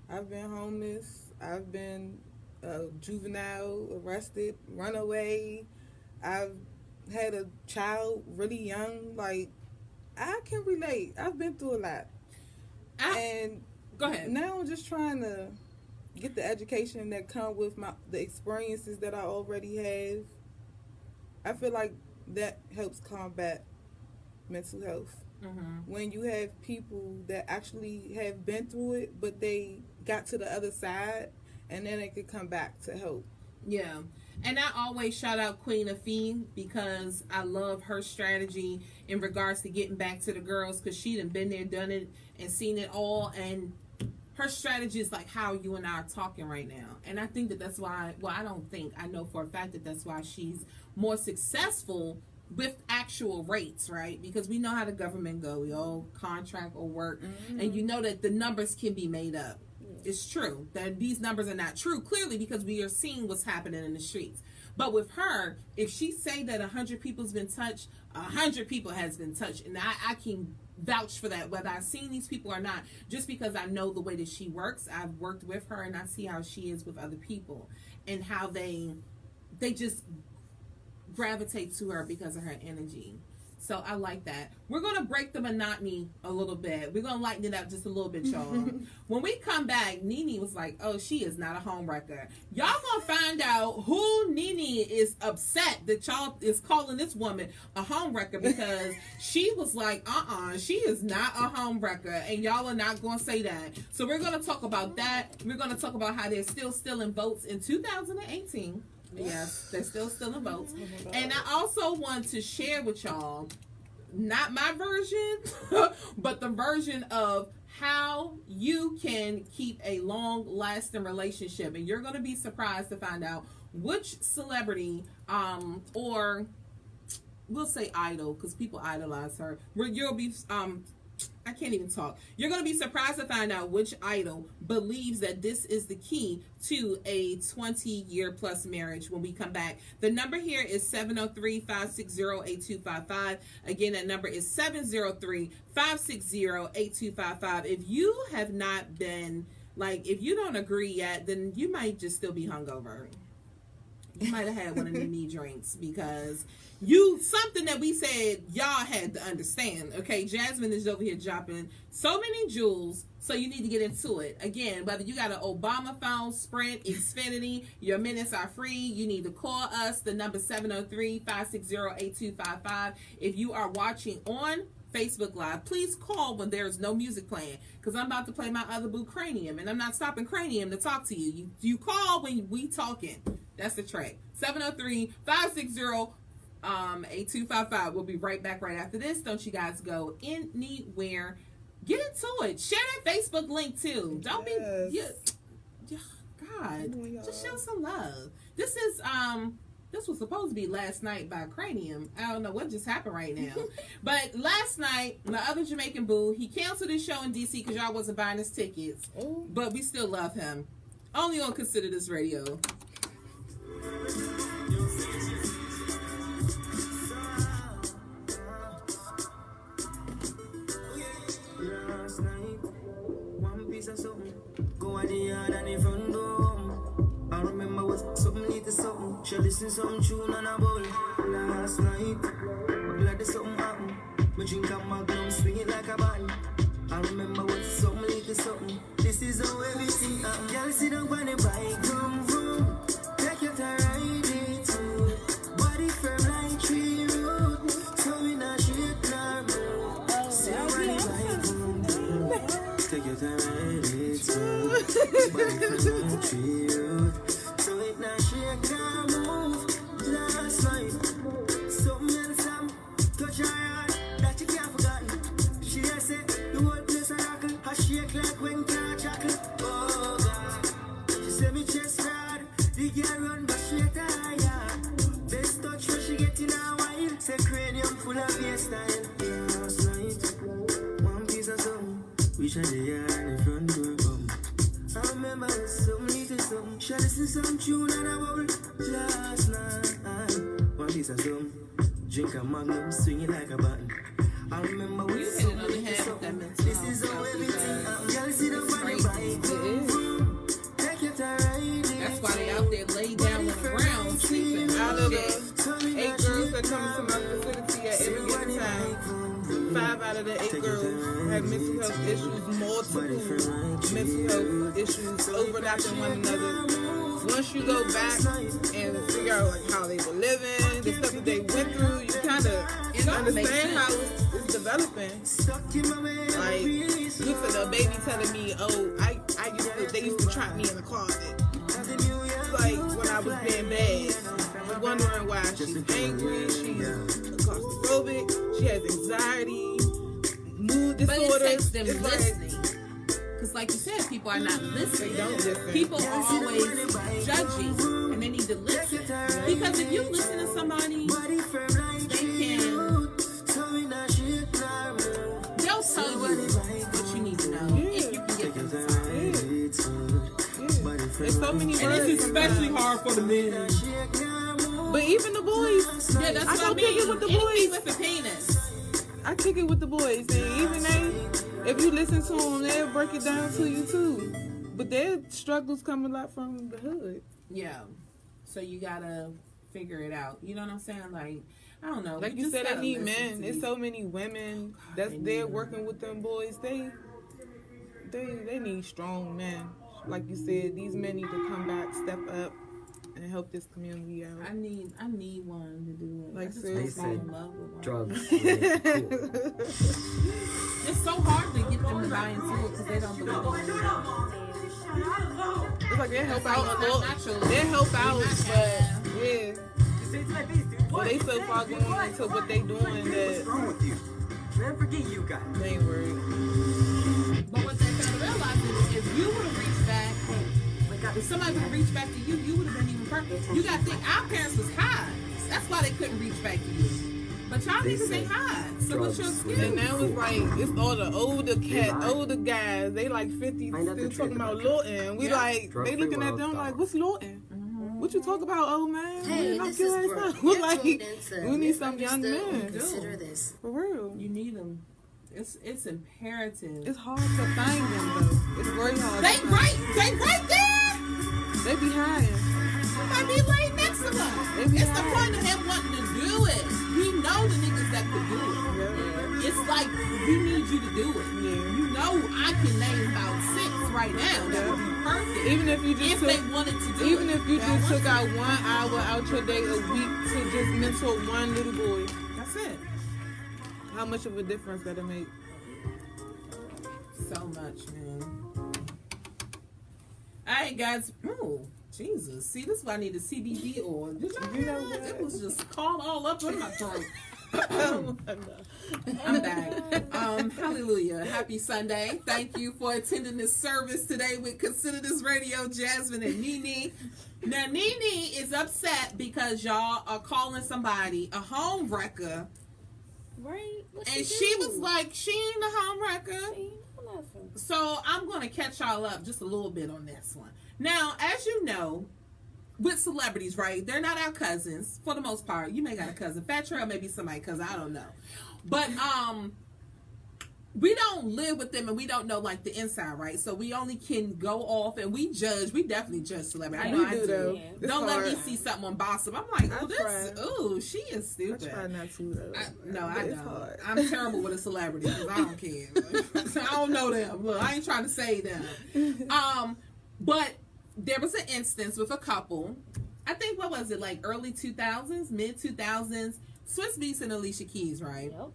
I've been homeless. I've been juvenile, arrested, run away. I've had a child really young. Like, I can relate. I've been through a lot. Go ahead. Now I'm just trying to get the education that come with the experiences that I already have. I feel like that helps combat mental health. When you have people that actually have been through it, but they got to the other side, and then they could come back to help. Yeah. And I always shout out Queen Afee because I love her strategy in regards to getting back to the girls, because she done been there, done it, and seen it all. And her strategy is like how you and I are talking right now. And I think that's why, I know for a fact that's why she's more successful with actual rates, right? Because we know how the government go. We all contract or work, and you know that the numbers can be made up. It's true that these numbers are not true, clearly, because we are seeing what's happening in the streets. But with her, if she say that 100 people's been touched, 100 people has been touched, and I can vouch for that, whether I've seen these people or not, just because I know the way that she works. I've worked with her, and I see how she is with other people, and how they just gravitate to her because of her energy. So I like that. We're going to break the monotony a little bit. We're going to lighten it up just a little bit, y'all. When we come back, Nene was like, oh, she is not a homewrecker. Y'all going to find out who Nene is upset that y'all is calling this woman a homewrecker, because she was like, she is not a homewrecker, and y'all are not going to say that. So we're going to talk about that. We're going to talk about how they're still stealing votes in 2018. Yes, they're still stealing votes. And I also want to share with y'all, not my version, but the version of how you can keep a long-lasting relationship. And you're going to be surprised to find out which celebrity, or we'll say idol, because people idolize her. You'll be, I can't even talk. You're going to be surprised to find out which idol believes that this is the key to a 20-year-plus marriage when we come back. The number here is 703-560-8255. Again, that number is 703-560-8255. If you have not been, if you don't agree yet, then you might just still be hungover. You might have had one of the Nene drinks because something that we said y'all had to understand. Okay, Jazmine is over here dropping so many jewels, so you need to get into it. Again, whether you got an Obama phone, Sprint, Xfinity, your minutes are free. You need to call us. The number 703-560-8255. If you are watching on Facebook Live, please call when there's no music playing, because I'm about to play my other boo Cranium, and I'm not stopping Cranium to talk to you. You call when we talking. That's the track. 703-560-8255. We'll be right back right after this. Don't you guys go anywhere. Get into it. Share that Facebook link too. Don't be God. Just show some love. This was supposed to be Last Night by Cranium. I don't know what just happened right now. But last night, my other Jamaican boo, he canceled his show in DC because y'all wasn't buying his tickets. Ooh. But we still love him. Only on Consider This Radio. Last night, one piece of something. Go at the yard and the front door. I remember was something need to something. She listen some tune and a bowl. Last night, glad there's something happened. Me drink a magnum, swing it like a band. I remember was something need to something. This is how everything happened. Girl, sit down on the bike, vroom vroom. Take your time, ride it too. Body firm like tree root. So we not shit nor move. Sit down on the bike, vroom vroom. Take your time, ride it too. Body firm like tree root. So it not shake nor move. Last night, something else touch her heart that you can't forget. She has said the whole place a rockle. Her shake like when car chuckle. Oh God, she said me chest hard. The girl run but she tired. Best touch when she get in a while. Say cranium full of hairstyle. Last night, one piece of something. Wish I the yard in front door come. I remember some little something. She listen some tune and a bubble. Last night, one piece of something. Drink a magnum, swing it like a button. I remember we hit it on the head with that mental. This is how everything happened. Y'all sit up on the bike. Take your time, ride it. That's why they out there laid down on the ground sleeping. Out of the 8 girls that come to my facility at any given time, 5 out of the 8 girls have mental health issues, multiple mental health issues overlapping one another. Once you go back and figure out like how they were living, the stuff that they went through, you kind of understand how it's developing. Like, look at the baby telling me, oh, they used to trap me in the closet. Like when I was being bad, I was wondering why she's angry, she's claustrophobic, she has anxiety, mood disorder. But it takes them listening. Because like you said, people are not listening. They don't listen. People are always judging, and they need to listen. Because if you listen to somebody, they they'll tell you what you need to know. If you can get them to There's so many words. And it's especially hard for the men. But even the boys. Yeah, that's I what I mean. kick it with the Anything boys. with the penis. I kick it with the boys. And even if you listen to them, they'll break it down to you too. But their struggles come a lot from the hood. Yeah. So you gotta figure it out. You know what I'm saying? Like, I don't know. Like you said, they need men. There's so many women that's there working with them boys. They need strong men. Like you said, these men need to come back, step up, and help this community out. I need one to do it. Like seriously, drugs. It's so hard to get them to buy into it because they don't believe in it. It's like they help out a little. They help out, but yeah. But they so far going into what they doing that Man, forget you guys. they ain't worried. But what they're gonna realize is if you would have reached back, if somebody would have reached back to you, you would have been even perfect. You gotta think our parents was high. That's why they couldn't reach back to you. But y'all niggas ain't high. So what's your excuse? And now it's like it's all the older guys. They like 50, still talking about Lawton. We like they looking at them like, what's Lawton? What you talk about, old man? Hey, this is Brooke. We're You're like, tuned into we need some young men. Consider this. For real. You need them. It's imperative. It's hard to find them though. It's very hard. They right there. They be hiding. Might be laid next to It's the point of him wanting to do it. We know the niggas that could do it. Yeah. It's like, we need you to do it. Yeah. You know, I can name about 6 right now that would be perfect. Even if you just they wanted to do even it. if you just took out 1 hour out your day a week to just mentor one little boy, That's it. how much of a difference that'll make? So much, man. All right, guys. Oh, Jesus. See, this is why I need the CBD on. Did y'all hear that? It was just caught all up in my throat. I'm back. Hallelujah. Happy Sunday. Thank you for attending this service today with KonsiderDis Radio, Jazmine and Nene. Now, Nene is upset because y'all are calling somebody a home wrecker. Right? And she was like, she ain't a home wrecker. She ain't nothing. So I'm going to catch y'all up just a little bit on this one. Now, as you know, with celebrities, right? They're not our cousins for the most part. You may got a cousin. Fat Trail may be somebody's cousin. I don't know. But we don't live with them and we don't know like the inside, right? So we only can go off and we judge. We definitely judge celebrities. I know I do. Though. Yeah. Don't let me see something on Gossip. I'm like, she is I stupid. try not to though. I It's don't. hard. I'm terrible with a celebrity because I don't care. I don't know them. Look, I ain't trying to say them. But there was an instance with a couple. I think, what was it, like early 2000s, mid 2000s? Swiss Beats and Alicia Keys, right? Yep.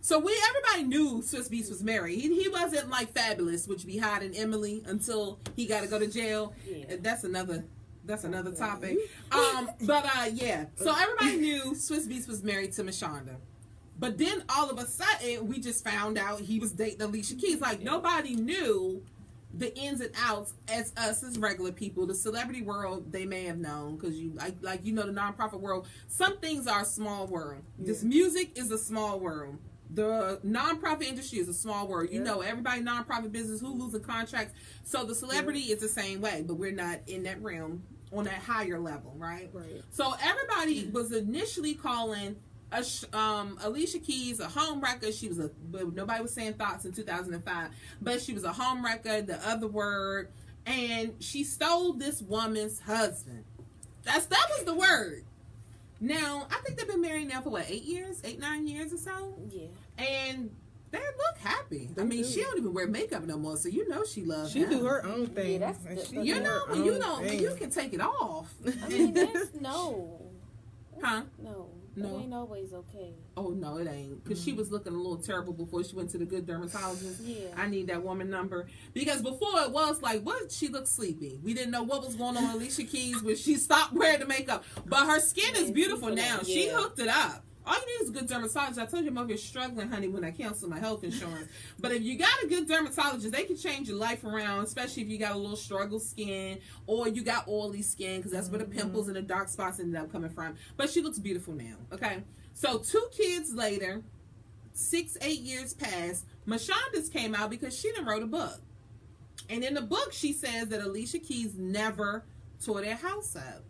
So everybody knew Swiss Beats was married. He wasn't like Fabulous, which be hiding Emily until he got to go to jail. Yeah. That's another topic. Yeah. So everybody knew Swiss Beats was married to Mashonda. But then all of a sudden, we just found out he was dating Alicia Keys. Like, nobody knew the ins and outs as us as regular people. The celebrity world, they may have known, because you like the nonprofit world, some things are a small world. Yeah. This music is a small world. The nonprofit industry is a small world. You know, everybody nonprofit business, who losing contracts. So the celebrity is the same way, but we're not in that realm on that higher level, right? So everybody was initially calling Alicia Keys a home wrecker. Nobody was saying thoughts in 2005, but she was a home wrecker, the other word, and she stole this woman's husband. That was the word. Now, I think they've been married now for what, 9 years or so? Yeah. And they look happy. I mean, she don't even wear makeup no more, so you know she loves him. She do her own thing. Yeah, that's you can take it off. I mean, that's no. Huh? No. No. It ain't always okay. Oh, no, it ain't. Because she was looking a little terrible before she went to the good dermatologist. Yeah. I need that woman number. Because before it was like, what? She looked sleepy. We didn't know what was going on with Alicia Keys when she stopped wearing the makeup. But her skin is beautiful now. Yeah. She hooked it up. All you need is a good dermatologist. I told you I'm over here struggling, honey, when I cancel my health insurance. But if you got a good dermatologist, they can change your life around, especially if you got a little struggle skin or you got oily skin, because that's where the pimples and the dark spots ended up coming from. But she looks beautiful now, okay? So 2 kids later, 6-8 years passed, Mashonda's came out because she done wrote a book. And in the book, she says that Alicia Keys never tore their house up.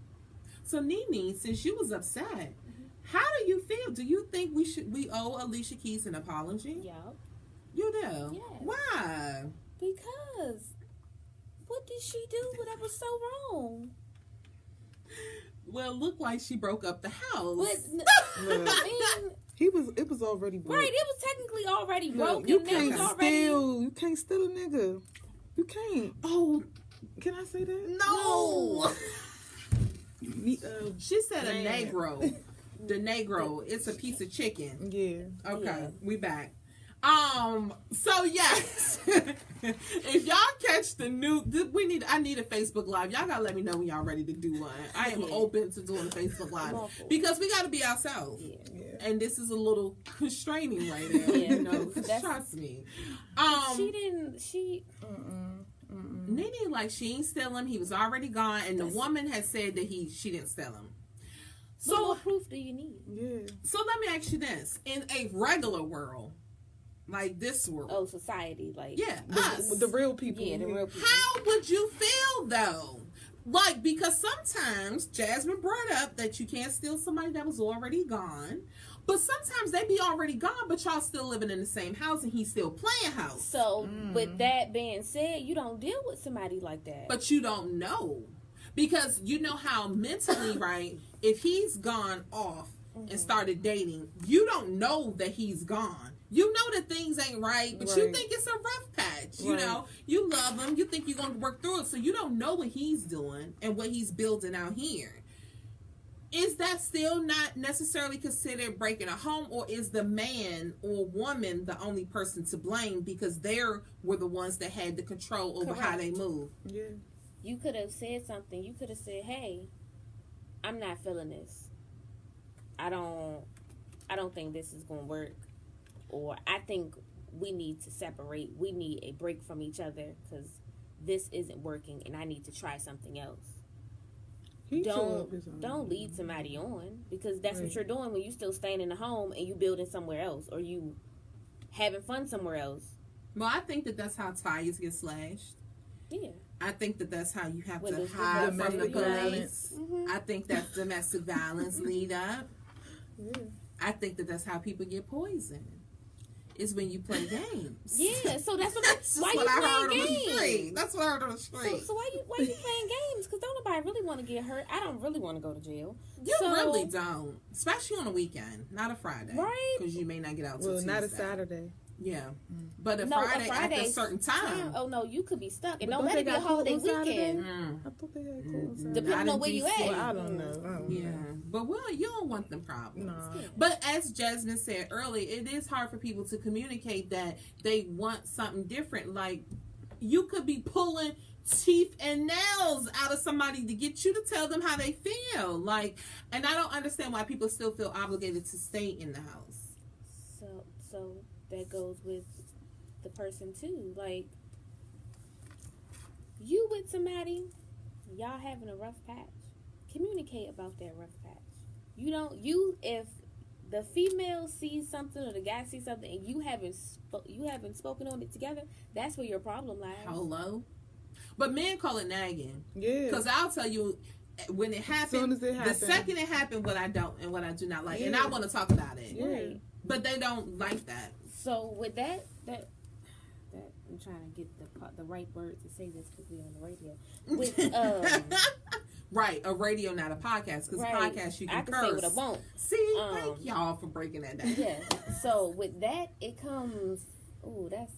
So Nene, since you was upset, how do you feel? Do you think we owe Alicia Keys an apology? Yeah. You do? Yeah. Why? Because what did she do that was so wrong? Well, it looked like she broke up the house. But, I mean, it was already broke. right, it was technically already broken. You can't steal a nigga. You can't. Oh, can I say that? No. She said man. a Negro. The Negro. It's a piece of chicken. Yeah. Okay, Yeah. we back. So yes, if y'all catch the new, I need a Facebook Live. Y'all gotta let me know when y'all ready to do one. I am open to doing a Facebook Live because we gotta be ourselves. Yeah. And this is a little constraining right now. Yeah. You know, trust me. She Nene, like, she ain't steal him. He was already gone, and the woman had said that she didn't steal him. So what proof do you need? Yeah. So let me ask you this: in a regular world, like this world, Oh, society, like us, the real people. Yeah, the real people. how would you feel though? Like, because sometimes Jazmine brought up that you can't steal somebody that was already gone, but sometimes they be already gone, but y'all still living in the same house and he's still playing house. So with that being said, you don't deal with somebody like that. But you don't know. Because you know how mentally, right, if he's gone off and started dating, you don't know that he's gone. You know that things ain't right, but you think it's a rough patch. You know, you love him. You think you're going to work through it. So you don't know what he's doing and what he's building out here. Is that still not necessarily considered breaking a home, or is the man or woman the only person to blame because they were the ones that had the control over how they move? Yeah. You could have said something. You could have said, "Hey, I'm not feeling this. I don't think this is going to work. Or I think we need to separate. We need a break from each other because this isn't working and I need to try something else." Don't lead somebody on, because that's what you're doing when you still staying in the home and you building somewhere else, or you having fun somewhere else. Well, I think that that's how tires get slashed. Yeah. I think that that's how you have When to there's hide from the domestic police. Mm-hmm. I think that's domestic violence lead up. Yeah. I think that that's how people get poisoned. Is when you play games. Yeah, so that's what That's why what you I playing heard on the games? street. That's what I heard on the street. So why you playing games? Because don't nobody really want to get hurt. I don't really want to go to jail. You really don't, especially on a weekend, not a Friday, right? Because you may not get out till Tuesday. Not a Saturday. Yeah, but a Friday at a certain time. Oh no, you could be stuck, and But don't let it be a holiday weekend. I thought they had cool Saturday. Depending on where you at. Well, I don't know. Yeah, but you don't want them problems. No. But as Jazmin said earlier, it is hard for people to communicate that they want something different. Like, you could be pulling teeth and nails out of somebody to get you to tell them how they feel. Like, and I don't understand why people still feel obligated to stay in the house. So that goes with the person too. Like, you with somebody, y'all having a rough patch, communicate about that rough patch. If the female sees something or the guy sees something and you haven't spoken on it together, that's where your problem lies. Hello? But men call it nagging. Yeah. Because I'll tell you, when it happened, Soon as it the happened. second it happened, what I don't and what I do not like. And I want to talk about it. Yeah. Right. But they don't like that. So with that I'm trying to get the right word to say this because we're on the radio. With right, a radio, not a podcast. Because podcast you can I can curse. say what I want. See, thank y'all for breaking that down. Yeah. So with that, it comes. Oh, that's.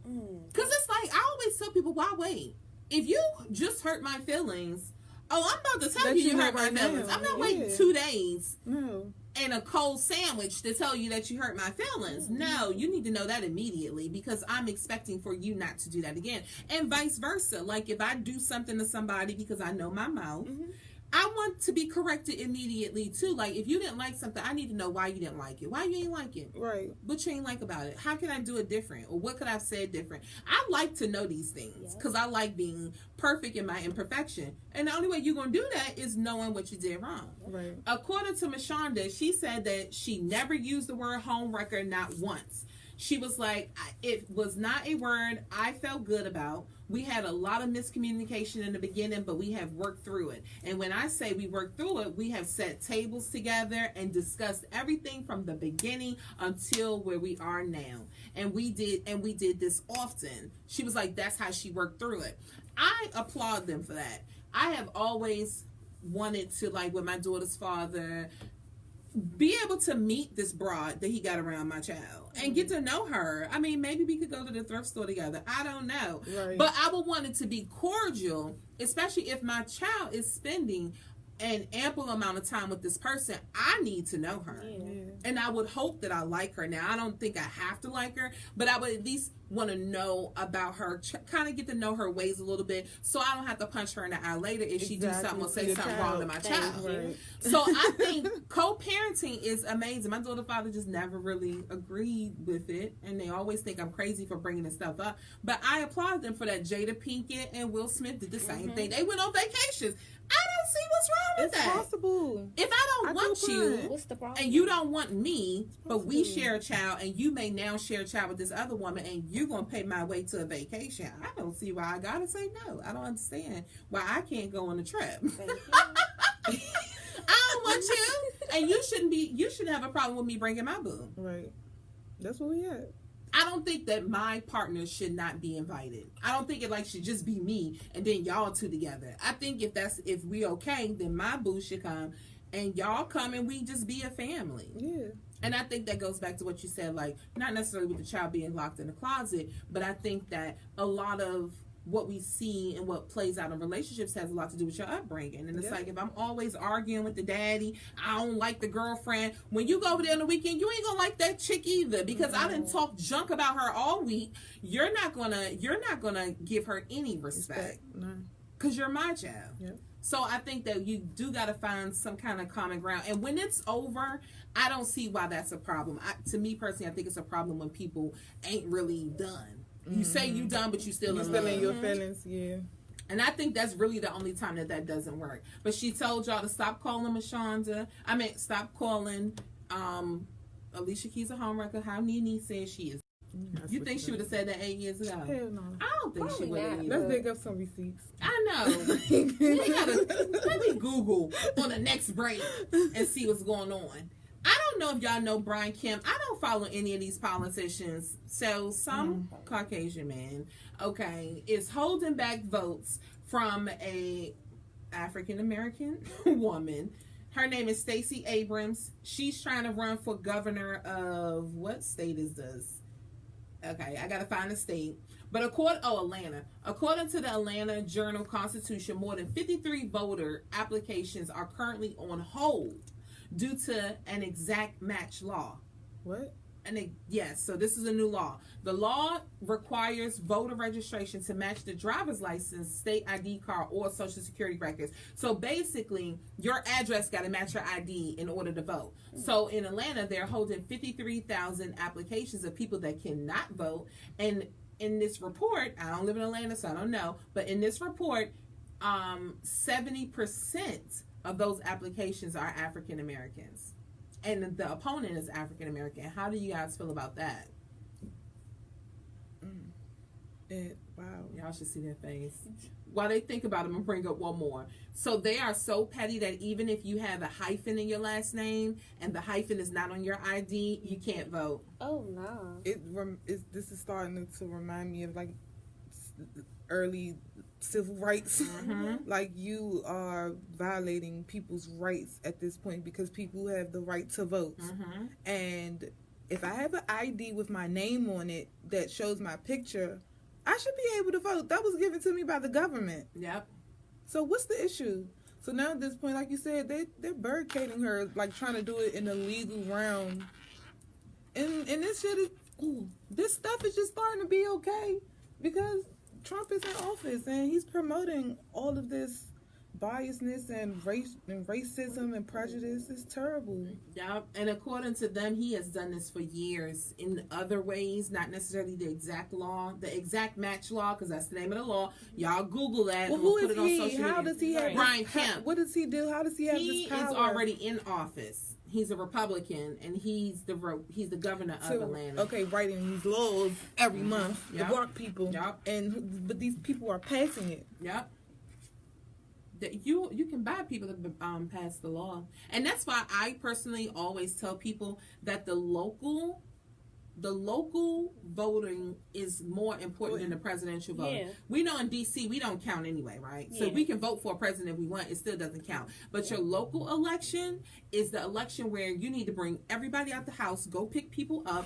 Because it's like, I always tell people, why wait? If you just hurt my feelings, I'm about to tell you hurt my feelings. I'm not waiting 2 days. No. And a cold sandwich to tell you that you hurt my feelings. No, you need to know that immediately, because I'm expecting for you not to do that again. And vice versa. Like, if I do something to somebody because I know my mouth, I want to be corrected immediately too. Like, if you didn't like something, I need to know why you didn't like it. Why you ain't like it? Right. What you ain't like about it? How can I do it different? Or what could I have said different? I like to know these things because I like being perfect in my imperfection. And the only way you're going to do that is knowing what you did wrong. Right. According to Mashonda, she said that she never used the word home wrecker, not once. She was like, it was not a word I felt good about. We had a lot of miscommunication in the beginning, but we have worked through it. And when I say we worked through it, we have set tables together and discussed everything from the beginning until where we are now. And we did this often. She was like, that's how she worked through it. I applaud them for that. I have always wanted to, like, with my daughter's father, be able to meet this broad that he got around my child and get to know her. I mean, maybe we could go to the thrift store together. I don't know. Right. But I would want it to be cordial, especially if my child is spending an ample amount of time with this person. I need to know her. Yeah. And I would hope that I like her. Now, I don't think I have to like her, but I would at least want to know about her, kind of get to know her ways a little bit, so I don't have to punch her in the eye later if she do something or say something wrong to my child. Right. So I think co-parenting is amazing. My daughter's father just never really agreed with it, and they always think I'm crazy for bringing this stuff up. But I applaud them for that. Jada Pinkett and Will Smith did the same thing. They went on vacations. I don't see what's wrong with that. It's possible. If I don't want you, What's the problem? and you don't want me, but we share a child, and you may now share a child with this other woman, and you're going to pay my way to a vacation, I don't see why I got to say no. I don't understand why I can't go on a trip. I don't want you, and you shouldn't have a problem with me bringing my boo. Right. That's what we at. I don't think that my partner should not be invited. I don't think it should just be me and then y'all two together. I think if we okay, then my boo should come and y'all come and we just be a family. Yeah. And I think that goes back to what you said, not necessarily with the child being locked in the closet, but I think that a lot of what we see and what plays out in relationships has a lot to do with your upbringing. And it's if I'm always arguing with the daddy, I don't like the girlfriend. When you go over there on the weekend, you ain't gonna like that chick either, because I didn't talk junk about her all week. You're not gonna give her any respect. No. Because you're my child. Yep. So I think that you do got to find some kind of common ground. And when it's over, I don't see why that's a problem. To me personally, I think it's a problem when people ain't really done. You say you done, but you still in your feelings, yeah. And I think that's really the only time that doesn't work. But she told y'all to stop calling Mashonda. Stop calling Alicia Keys a homewrecker. How Nene says she is. You think she would have said that 8 years ago? Hell no. I don't think she would have. Let's dig up some receipts. I know. Let me Google on the next break and see what's going on. I don't know if y'all know Brian Kemp. I don't follow any of these politicians. So some Caucasian man, is holding back votes from a African American woman. Her name is Stacey Abrams. She's trying to run for governor of, what state is this? Okay, I gotta find the state. But Atlanta. According to the Atlanta Journal-Constitution, more than 53 voter applications are currently on hold due to an exact match law. What? Yes, so this is a new law. The law requires voter registration to match the driver's license, state ID card, or social security records. So basically, your address got to match your ID in order to vote. So in Atlanta, they're holding 53,000 applications of people that cannot vote. And in this report, I don't live in Atlanta, so I don't know, but in this report, 70% of those applications are African Americans. And the opponent is African American. How do you guys feel about that? Wow. Y'all should see their face. While they think about it, I'm going to bring up one more. So they are so petty that even if you have a hyphen in your last name and the hyphen is not on your ID, you can't vote. Oh, no. This is starting to remind me of early civil rights. Like, you are violating people's rights at this point because people have the right to vote. And if I have an ID with my name on it that shows my picture, I should be able to vote. That was given to me by the government. Yep. So what's the issue? So now at this point, like you said, they're barricading her, trying to do it in a legal realm. And this shit is, this stuff is just starting to be okay because Trump is in office and he's promoting all of this biasness and racism and prejudice. Is terrible. Yeah, and according to them, he has done this for years in other ways, not necessarily the exact law, the exact match law, because that's the name of the law. Y'all Google that. Well, who is he? How does he have Brian Kemp? What does he do? How does he have this power? He is already in office. He's a Republican, and he's the governor of Atlanta. Okay, writing these laws every month, the black people, but these people are passing it. Yep. You can buy people that pass the law, and that's why I personally always tell people that the local voting is more important than the presidential vote. Yeah. We know in DC we don't count anyway, right? Yeah. So we can vote for a president if we want, it still doesn't count. But your local election is the election where you need to bring everybody out the house, go pick people up,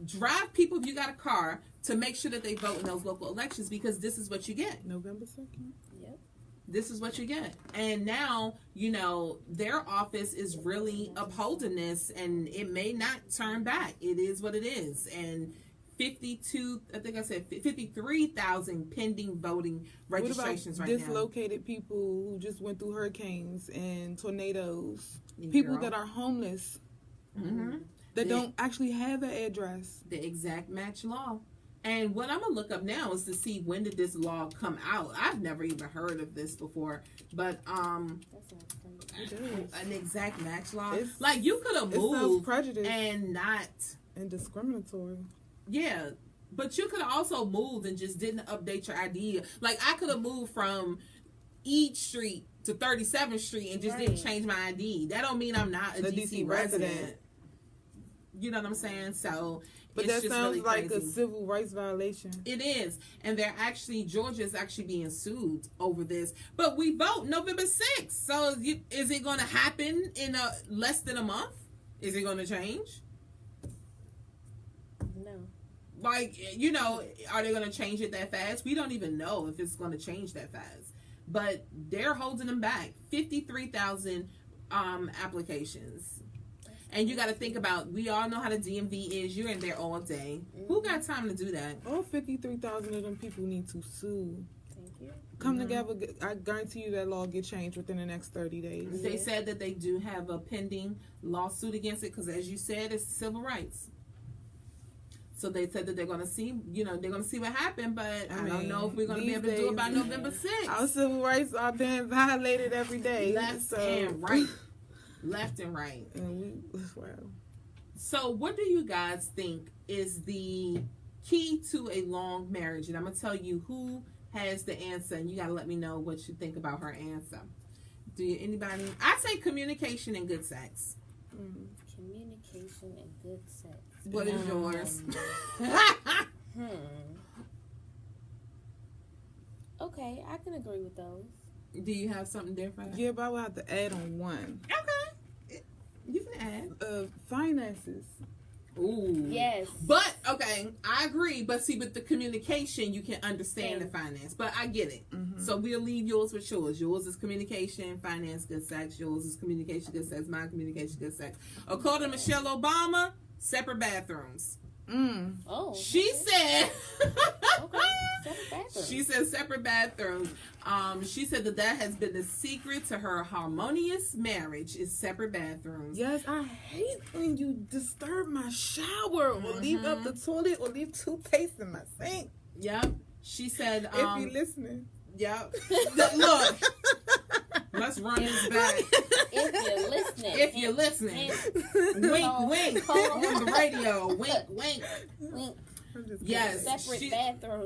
drive people if you got a car to make sure that they vote in those local elections, because this is what you get. November 2nd. Yep. This is what you get. And now, their office is really upholding this, and it may not turn back. It is what it is. And 53,000 pending voting registrations right now. Dislocated people who just went through hurricanes and tornadoes. People that are homeless. That don't actually have an address. The exact match law. And what I'm going to look up now is to see, when did this law come out? I've never even heard of this before. But an exact match law. You could have moved and not... And discriminatory. Yeah. But you could have also moved and just didn't update your ID. I could have moved from Each Street to 37th Street and just didn't change my ID. That don't mean I'm not a DC resident. You know what I'm saying? So But It's that just sounds really like a crazy. civil rights violation. It is, and Georgia is actually being sued over this. But we vote November 6th, so is it going to happen in less than a month? Is it going to change? No. Like, are they going to change it that fast? We don't even know if it's going to change that fast. But they're holding them back. 53,000 applications. And you got to think about, we all know how the DMV is. You're in there all day. Who got time to do that? All 53,000 of them people need to sue. Thank you. Come together. I guarantee you that law will get changed within the next 30 days. They said that they do have a pending lawsuit against it because, as you said, it's civil rights. So they said that they're going to see, they're going to see what happened, but I don't know if we're going to be able to do it by November 6th. Our civil rights are being violated every day. Left and right. Left and right. And wow. So what do you guys think is the key to a long marriage? And I'm going to tell you who has the answer, and you got to let me know what you think about her answer. Anybody? I say communication and good sex. Communication and good sex. What is yours? Okay, I can agree with those. Do you have something different? Yeah, but I would have to add on one. Okay. You can add. Finances. Ooh. Yes. But, okay, I agree. But see, with the communication, you can understand the finance. But I get it. Mm-hmm. So we'll leave yours with yours. Yours is communication, finance, good sex. Yours is communication, good sex. Mine, communication, good sex. According to Michelle Obama, separate bathrooms. Oh. She said... Okay. Separate bathrooms. She said separate bathrooms. She said that has been the secret to her harmonious marriage is separate bathrooms. Yes, I hate when you disturb my shower or leave up the toilet or leave toothpaste in my sink. Yep. She said... if you're listening. Yep. Look. Let's run this back. If you're listening. Wink, wink. On the radio. Wink, wink. Wink. Yes.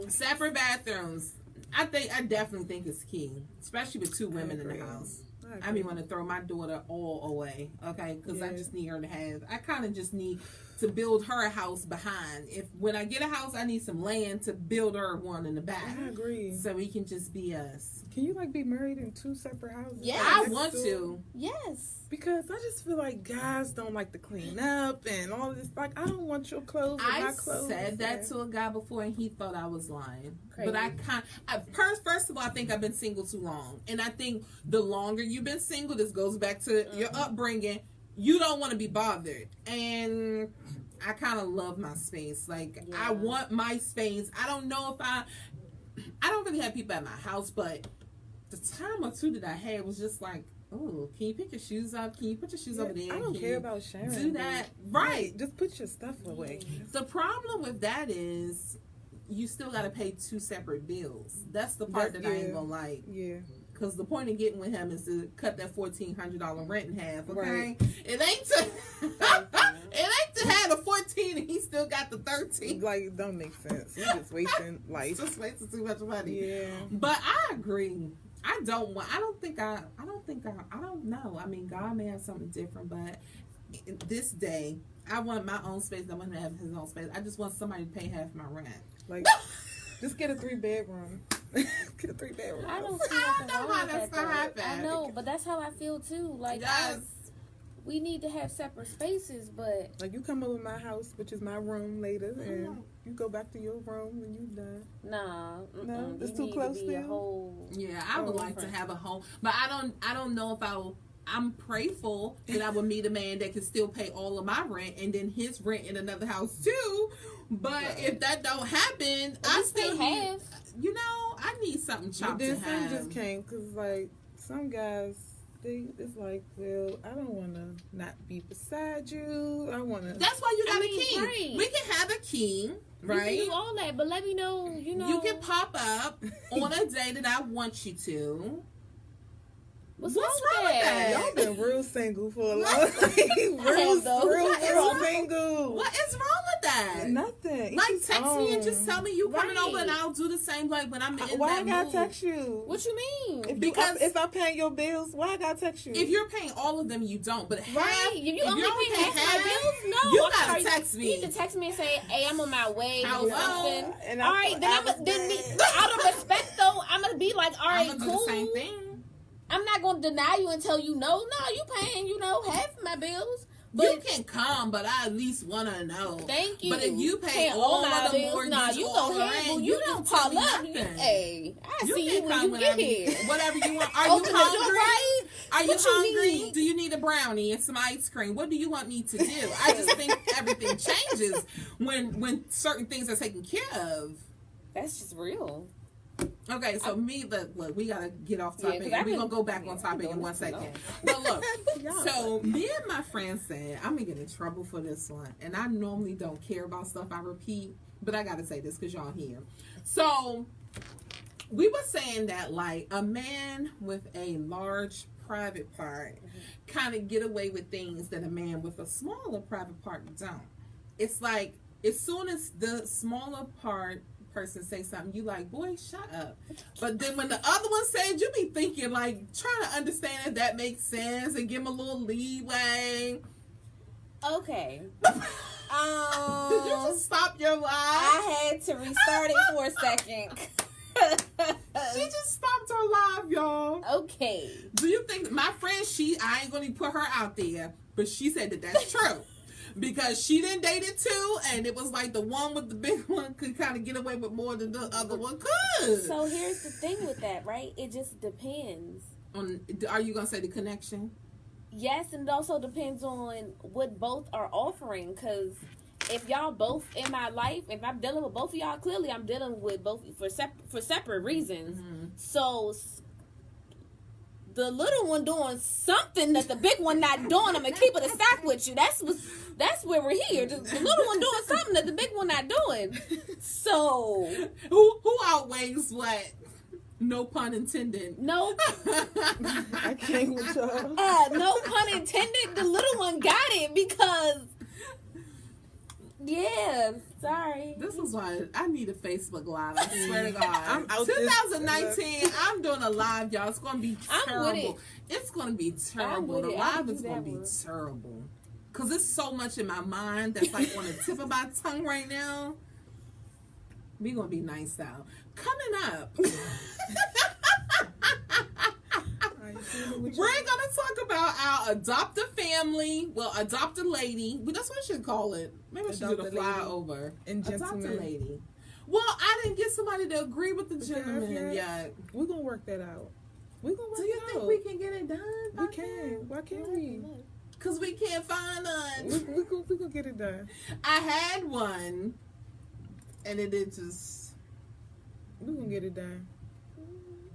Separate bathrooms. I definitely think it's key, especially with two women in the house. I mean, want to throw my daughter all away, okay? Because I just need her to have. I kind of just need to build her a house behind. When I get a house, I need some land to build her one in the back. I agree. So we can just be us. Can you be married in two separate houses? Yeah, I want to. Yes. Because I just feel like guys don't like to clean up and all this. Like, I don't want your clothes with my clothes. I said that to a guy before, and he thought I was lying. Crazy. But first of all, I think I've been single too long. And I think the longer you've been single, this goes back to your upbringing, you don't want to be bothered. And I kind of love my space. I want my space. I don't know if I don't really have people at my house, but the time or two that I had was just like, oh, can you pick your shoes up? Can you put your shoes over there? I don't care about sharing. Do that. Right. Just put your stuff away. The problem with that is you still got to pay two separate bills. That's the part that I ain't going to like. Yeah. Because the point of getting with him is to cut that $1,400 rent in half, okay? Right. It ain't to have the 14 and he still got the 13. It don't make sense. You're just wasting life. Just wasting too much money. Yeah. But I agree. I don't know. I mean, God may have something different, but this day, I want my own space. I want him to have his own space. I just want somebody to pay half my rent. Just get a 3-bedroom. Get a 3-bedroom. I don't see nothing wrong with that. I know, but that's how I feel too. We need to have separate spaces, but you come over my house, which is my room later, and you go back to your room when you're done. Nah, no, it's too close still. I would like to have a home, but I don't know if I'm prayerful that I would meet a man that can still pay all of my rent and then his rent in another house too. But if that don't happen, I still have. I need something chopped to have. Some just came because some guys. It's well, I don't want to not be beside you. I want to. That's why you got a king. Right. We can have a king, right? We can do all that, but let me know, You can pop up on a day that I want you to. What's wrong with that? Y'all been real single for a long time. real single. What is wrong with that? Nothing. Like, text me and just tell me you coming over, and I'll do the same. Like when I'm in why that I gotta mood. text you? What you mean? Because if I'm paying your bills, why I gotta text you? If you're paying all of them, you don't. But half, Right? You only pay half my bills? No. You I'm gotta sorry. text me. You need to text me and say, "Hey, I'm on my way." Hello. Or something. And All right, then out of respect though, I'm gonna be like, all right, I'm cool. gonna do the same thing. I'm not gonna deny you and tell you no. No, you paying, half of my bills. But you can come, but I at least want to know. Thank you. But if you pay all my of the bills, mortgage, nah, you all go the handle. rent, You don't tell call me up. nothing. Hey, I see you can when come you get whenever here. Whatever you want. Are you Open the door, hungry? right? Are you What you hungry? need? Do you need a brownie and some ice cream? What do you want me to do? I just think everything changes when certain things are taken care of. That's just real. Okay, so look, we gotta get off topic. Yeah, and we're gonna go back on topic in 1 second. But look, so me and my friend said, I'm gonna get in trouble for this one. And I normally don't care about stuff I repeat, but I gotta say this because y'all here. So we were saying that like a man with a large private part kind of get away with things that a man with a smaller private part don't. It's like as soon as the smaller person say something, you like, boy, shut up. But then when the other one said, you be thinking like trying to understand if that makes sense and give him a little leeway. Okay. Did you just stop your live? I had to restart it for a second. She just stopped her live, y'all. Okay. Do you think my friend, I ain't gonna put her out there, but she said that that's true. Because she didn't date it too, and it was like the one with the big one could kind of get away with more than the other one could. So here's the thing with that, right? It just depends. Are you going to say the connection? Yes, and it also depends on what both are offering. Because if y'all both in my life, if I'm dealing with both of y'all, clearly I'm dealing with both for separate reasons. Mm-hmm. So the little one doing something that the big one not doing, I'm gonna keep it a stack with you. That's where we're here. The little one doing something that the big one not doing. So who outweighs what? No pun intended. No. I can't with y'all. No pun intended. The little one got it because. Yeah, sorry. This is why I need a Facebook Live. I swear to God. I'm out 2019, I'm doing a live, y'all. It's going to be terrible. I'm with it. It's going to be terrible. The live is going to be terrible. Because there's so much in my mind that's like on the tip of my tongue right now. We're going to be nice though. Coming up. We're going to talk about our adoptive family. Well, adopted lady. That's what I should call it. Maybe I should do the flyover. Adopted lady. Well, I didn't get somebody to agree with the gentleman yet. We're going to work that out. We're going to work Do you think we can get it done? We can. Why can't we? Because we can't find none. We're going to get it done. I had one, and it just... We're going to get it done.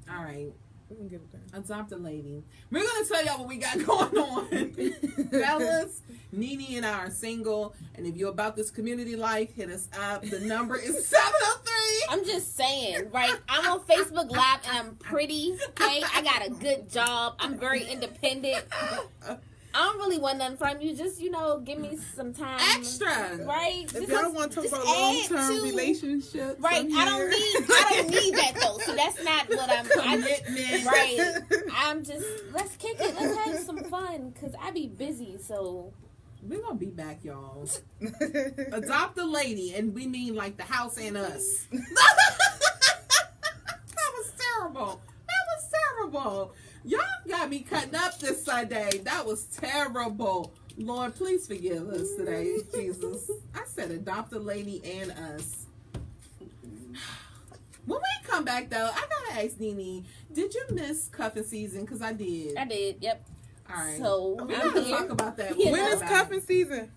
All right. We can get it done. Adopt a lady. We're going to tell y'all what we got going on. Fellas, Nene and I are single. And if you're about this community life, hit us up. The number is 703. I'm just saying, right? I'm on Facebook Live and I'm pretty, okay? I got a good job. I'm very independent. I don't really want nothing from you. Just, give me some time. Extra. Right? If y'all want to talk about long-term relationships. Right. I don't need that, though. So that's not what I'm... Right. I'm just... Let's kick it. Let's have some fun. Because I be busy, so... We're going to be back, y'all. Adopt a lady. And we mean like the house and us. That was terrible. Y'all got me cutting up this Sunday. That was terrible. Lord, please forgive us today, Jesus. I said adopt a lady and us. When we come back, though, I gotta ask Nene, did you miss cuffing season? Because I did. I did, yep. All right. So, we gotta talk about that. When is cuffing season?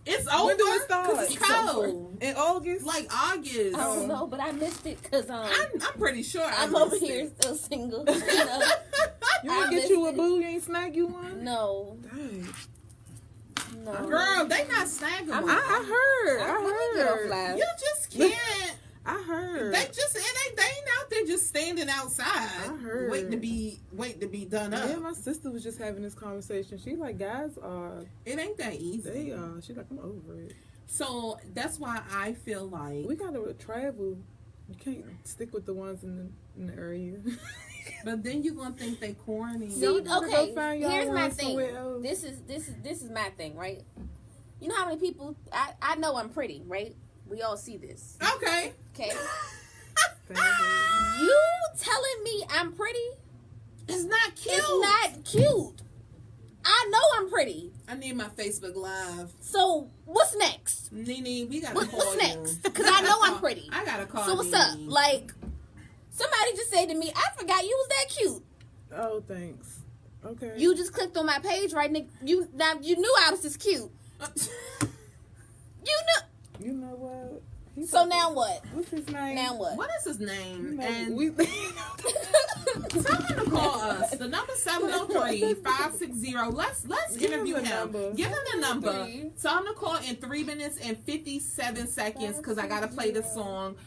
It's over. When do it start? It's cold. In August? Like August. I don't know, but I missed it because I'm pretty sure I'm over here still single. You want to get you a boo? You ain't snag you one? No. Dang. No. Girl, they not snagging. I heard. You just can't. I heard. They ain't out there just standing outside. I heard. Waiting to be done up. Yeah, my sister was just having this conversation. She like, guys are. It ain't that easy. They are. She's like, I'm over it. So that's why I feel like we gotta travel. You can't stick with the ones in the area. But then you're gonna think they corny. See, okay. Here's my thing. This is my thing, right? You know how many people I know I'm pretty, right? We all see this. Okay. Okay. You telling me I'm pretty? It's not cute. It's not cute. I know I'm pretty. I need my Facebook Live. So what's next? Nene, we gotta call what's you. next? Because I know I'm pretty. I gotta call. So what's Nene. up? Like, somebody just said to me, I forgot you was that cute. Oh, thanks. Okay. You just clicked on my page, right? You knew I was just cute. You knew. You know what? So now what? What's his name? Now what? What is his name? You know, And we tell him to call us. The number 703-560. Let's interview him. Give him the number. Tell him to call in 3 minutes and 57 seconds because I gotta play the song.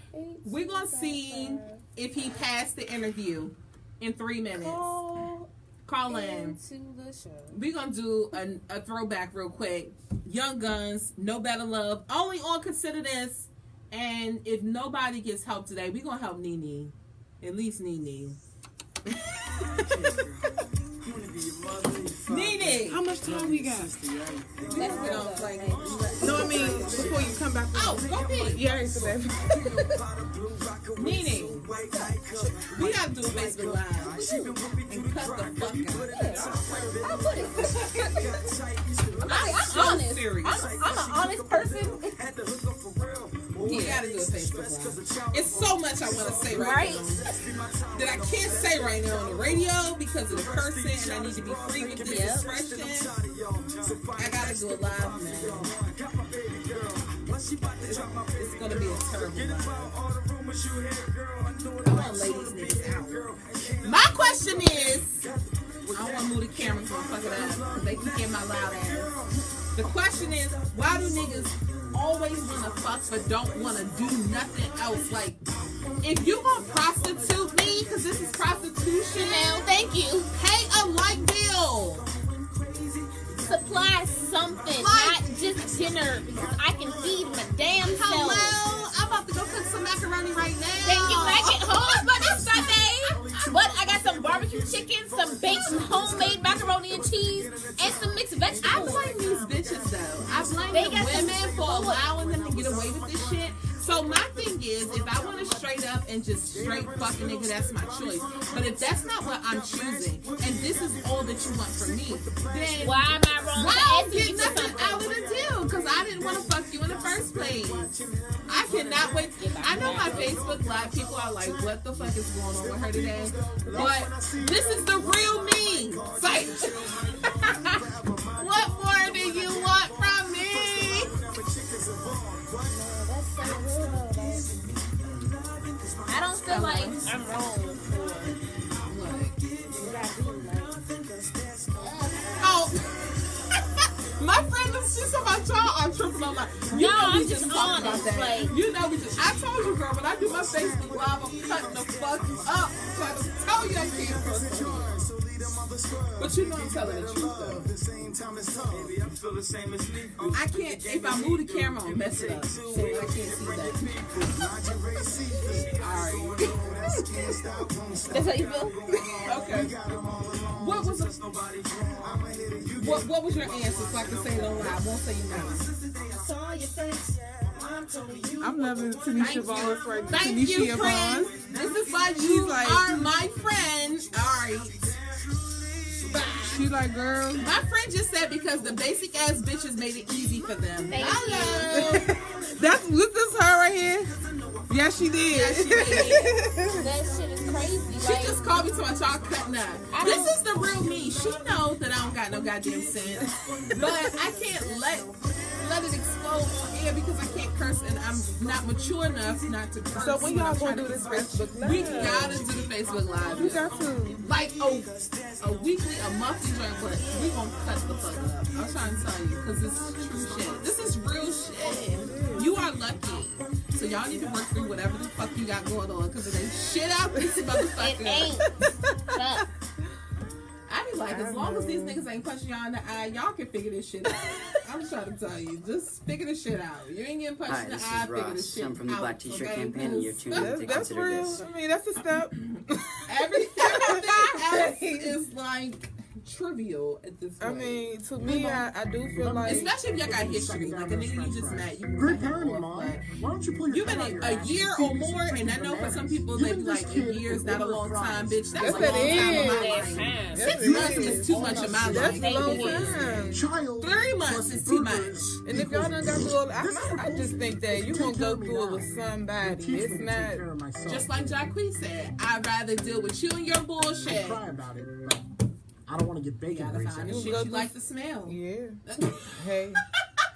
We're gonna see if he passed the interview in 3 minutes. Call in. We're gonna do a throwback real quick. Young Guns, No Better Love, only on Consider This. And if nobody gets help today, we're gonna help Nene. At least Nene. Nene! How much time we got? No, I mean, before you come back. Oh, go pee. Yeah, I said that. Nene, we gotta do a Facebook Live and cut the fuck out. I'll put it. I'm honest. I'm an honest person. We gotta do a Facebook Live. It's so much I want to say right now that I can't say right now on the radio because of the person and I need to be free with this expression. I gotta do a live, man. It's gonna be a terrible live. Come on, ladies, niggas out. My question is, I don't want to move the camera so I fuck it up because they can hear my loud ass. The question is, why do niggas always want to fuck but don't want to do nothing else? Like, if you gonna prostitute me, because this is prostitution now, thank you. Pay a light bill. Supply something, not just dinner, because I can feed my damn self. Hello, I'm about to go cook some macaroni right now. Thank you. When I get home, but it's Sunday. But I got some barbecue chicken, some baked homemade macaroni and cheese, and some mixed vegetables. I blame these bitches though. I blame the women for allowing them to get away with this shit. So my thing is, if I want to straight up and just straight fuck a nigga, that's my choice. But if that's not what I'm choosing, and this is all that you want from me, then why am I wrong? Why get nothing out of the deal? Because I didn't want to fuck you in the first place. I cannot wait. I know my Facebook Live people are like, what the fuck is going on with her today? But this is the real me. It's like, what more do you want from me? I don't feel like I'm wrong for Oh, my friend is just about y'all are tripping on my. You know I'm we just talked about honest, that. like- You know we just. I told you, girl, when I do my Facebook Live, I'm cutting the fuck up. Trying to tell you I can't first. But you know I'm telling the truth though. I can't. If I move the camera, I'll mess it up. So I can't see that. Alright. That's how you feel? Okay. What was your answer so I can say it on live? I won't say your name. I'm loving Tanisha Voss right now. Thank you, Tanisha friend. Voss. This is why you are my friend. Alright. She like, girl. My friend just said because the basic ass bitches made it easy for them. Thank Hello. Was this her right here? Yeah, she did. Yeah, she did. That shit is crazy. She just called me to my y'all cutting up. This is the real me. She knows that I don't got no goddamn sense. But I can't let it explode on air because I can't curse and I'm not mature enough not to curse. So when y'all gonna do this Facebook Live? We gotta do the Facebook Live. You got to. Like a weekly, a monthly joint, but we gonna cut the fuck up. I'm trying to tell you because this is true shit. This is real shit. You are lucky. So y'all need to work through whatever the fuck you got going on because it ain't shit out this motherfucker. It ain't. I be like, as long as these niggas ain't punching y'all in the eye, y'all can figure this shit out. I'm trying to tell you, just figure this shit out. You ain't getting punched in the eye, figure this shit out. I'm from the Black T-shirt campaign, and you're tuned in to That's Consider real. This. I mean, that's a step. Everything else is like trivial at this point. I mean, to me, I do feel like, especially if y'all got history, like a nigga you just met, you Great parenting, Mom. Why don't you pull your you've been a year or more, and I know for some people they be like, a year is not a long time, bitch. That's a long time in my life. 6 months is too much in my life. that's a long time. 3 months is too much. And if y'all done got through it, I just think that you gonna go through it with somebody. It's not Just like Jacquees said, I'd rather deal with you and your bullshit. Cry about it, but I don't want to get bacon Gotta grease. find the shit you like to smell. Yeah. Hey,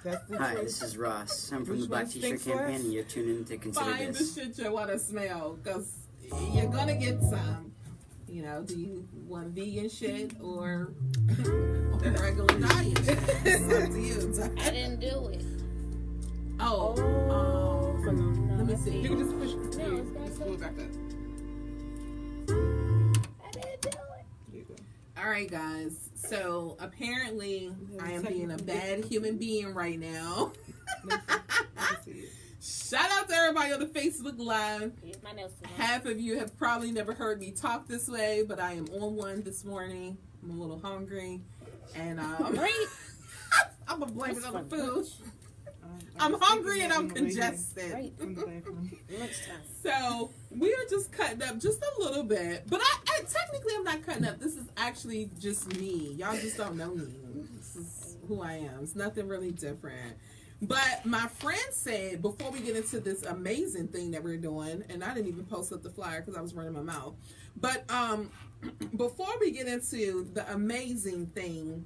that's the Hi, truth. this is Ross. I'm from Which the Black one T-shirt stinks campaign, less? and you're tuned in to Consider Find the This. shit you want to smell, because you're gonna get some. You know, do you want vegan shit or regular diet shit? It's up to you. I didn't do it. Oh, let me see. You can just push No, it's back just pull it back up. I didn't do it. All right, guys. So apparently, I am being a bad human being right now. Shout out to everybody on the Facebook Live. Here's my nails tonight. Half of you have probably never heard me talk this way, but I am on one this morning. I'm a little hungry, and Right. I'm gonna blame it on the That's food. fun. I'm hungry and I'm congested. Right. Lunchtime. So we are just cutting up just a little bit, but I technically I'm not cutting up. This is actually just me. Y'all just don't know me. This is who I am. It's nothing really different. But my friend said before we get into this amazing thing that we're doing, and I didn't even post up the flyer because I was running my mouth. But before we get into the amazing thing,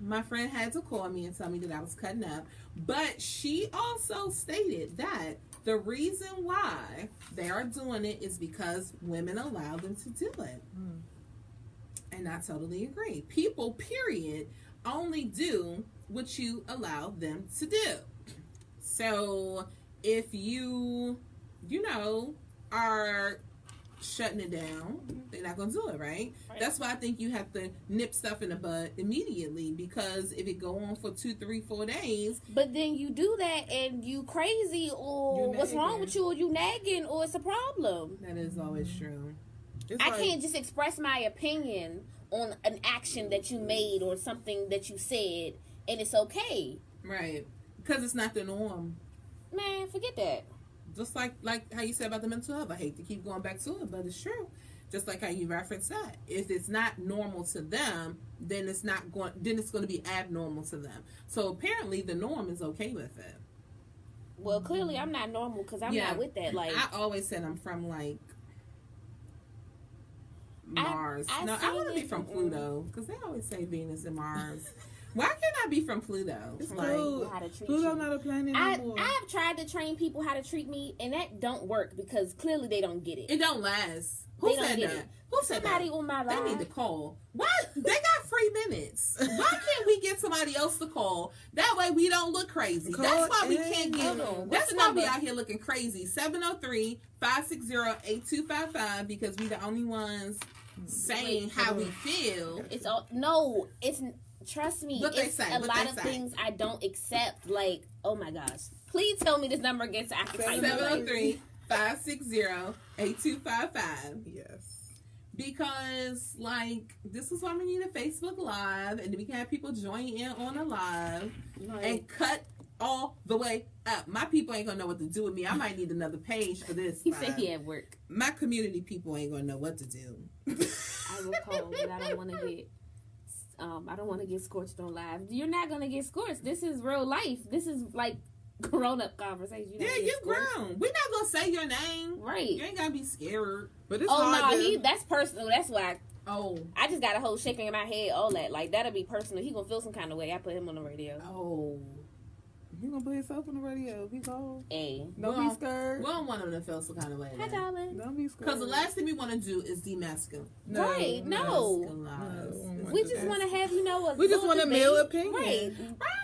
my friend had to call me and tell me that I was cutting up. But she also stated that the reason why they are doing it is because women allow them to do it. And I totally agree. People, period, only do what you allow them to do. So if you are shutting it down, they're not going to do it, right? That's why I think you have to nip stuff in the bud immediately, because if it go on for 2, 3, 4 days. But then you do that and you crazy, or what's wrong with you, or you nagging, or it's a problem. That is always true. I can't just express my opinion on an action that you made or something that you said, and it's okay. Right. Because it's not the norm. Man, forget that. Just like how you said about the mental health. I hate to keep going back to it, but it's true. Just like how you referenced that. If it's not normal to them, then it's going to be abnormal to them. So apparently the norm is okay with it. Well, clearly I'm not normal because I'm not with that. Like, I always said I'm from like Mars. I want to be from Pluto, because they always say Venus and Mars. Why can't I be from Pluto? It's like, cool. Pluto not a planet anymore. I've tried to train people how to treat me, and that don't work because clearly they don't get it. It don't last. Who said that? Who said that? Somebody on my line. They need to call. What? They got free minutes. Why can't we get somebody else to call? That way we don't look crazy. That's why we can't get. That's why we out here looking crazy. 703-560-8255, because we the only ones saying how we feel. It's trust me, it's a lot of things I don't accept. Like, oh my gosh. Please tell me this number again so I can type it. 703-560-8255. Yes. Because, like, this is why we need a Facebook Live, and we can have people join in on a live and cut all the way up. My people ain't gonna know what to do with me. I might need another page for this. He said he at work. My community people ain't gonna know what to do. I will call, but I don't want to get scorched on live. You're not gonna get scorched. This is real life. This is like grown-up conversation. You're grown. We're not gonna say your name. Right. You ain't gotta be scared. But it's hard that's personal. That's why I just got a whole shaking in my head, all that. Like, that'll be personal. He gonna feel some kind of way. I put him on the radio. Oh. You gonna put yourself on the radio? Be cold. Hey. Don't be scared. We don't want him to feel some kind of way. Hi, darling. Don't be scared. Because the last thing we want to do is demasculate. Right. No. We We just want to have, we just want a male opinion. Right.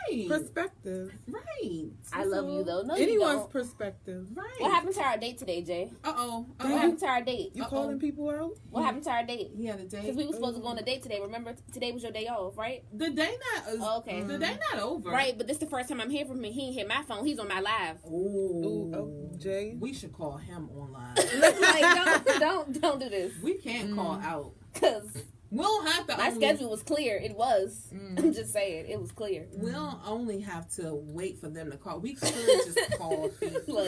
Right. Perspective. Right. I love you though. No, you Anyone's don't. perspective. Right. What happened to our date today, Jay? Uh-oh. What happened to our date? You calling people out? What happened to our date? He had a date. Because we were supposed to go on a date today. Remember, today was your day off, right? The day not. Okay. The day not over. Right, but this is the first time I'm hearing from him. He ain't hit my phone. He's on my live. Oh, Jay. We should call him online. Like, don't do this. We can't call out. Because we'll have to. My schedule was clear. It was. I'm just saying, it was clear. We'll only have to wait for them to call. We could just call people.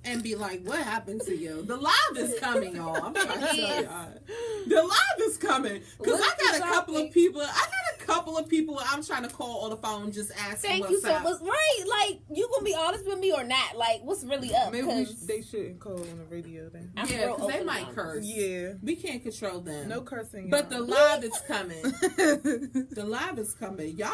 And be like, what happened to you? The live is coming, y'all. I'm trying to tell y'all. The live is coming. Because I got a couple of people I'm trying to call on the phone just asking Thank what's you so up. much. Right, like, you gonna be honest with me or not? Like, what's really up? Maybe they shouldn't call on the radio then. Yeah, because they might curse. Yeah. We can't control them. No cursing. But the live is coming. The live is coming. Y'all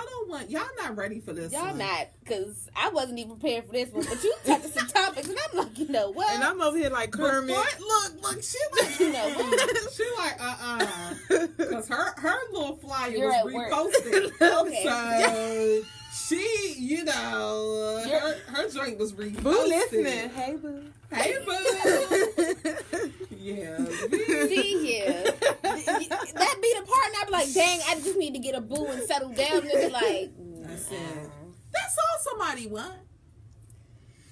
not ready for this. Y'all one. not, because I wasn't even prepared for this one. But you touched some topics, and I'm like, you know what? And I'm over here like Kermit. Look, she like, you know what? She like, because her little flyer You're was at work. reposted. Okay. So she, you know, her joint was reposted. Boo listening. Hey, boo. Hey, boo. Yeah. See here. That be the part, and I be like, dang, I just need to get a boo and settle down. And be like, that's it. That's all somebody want.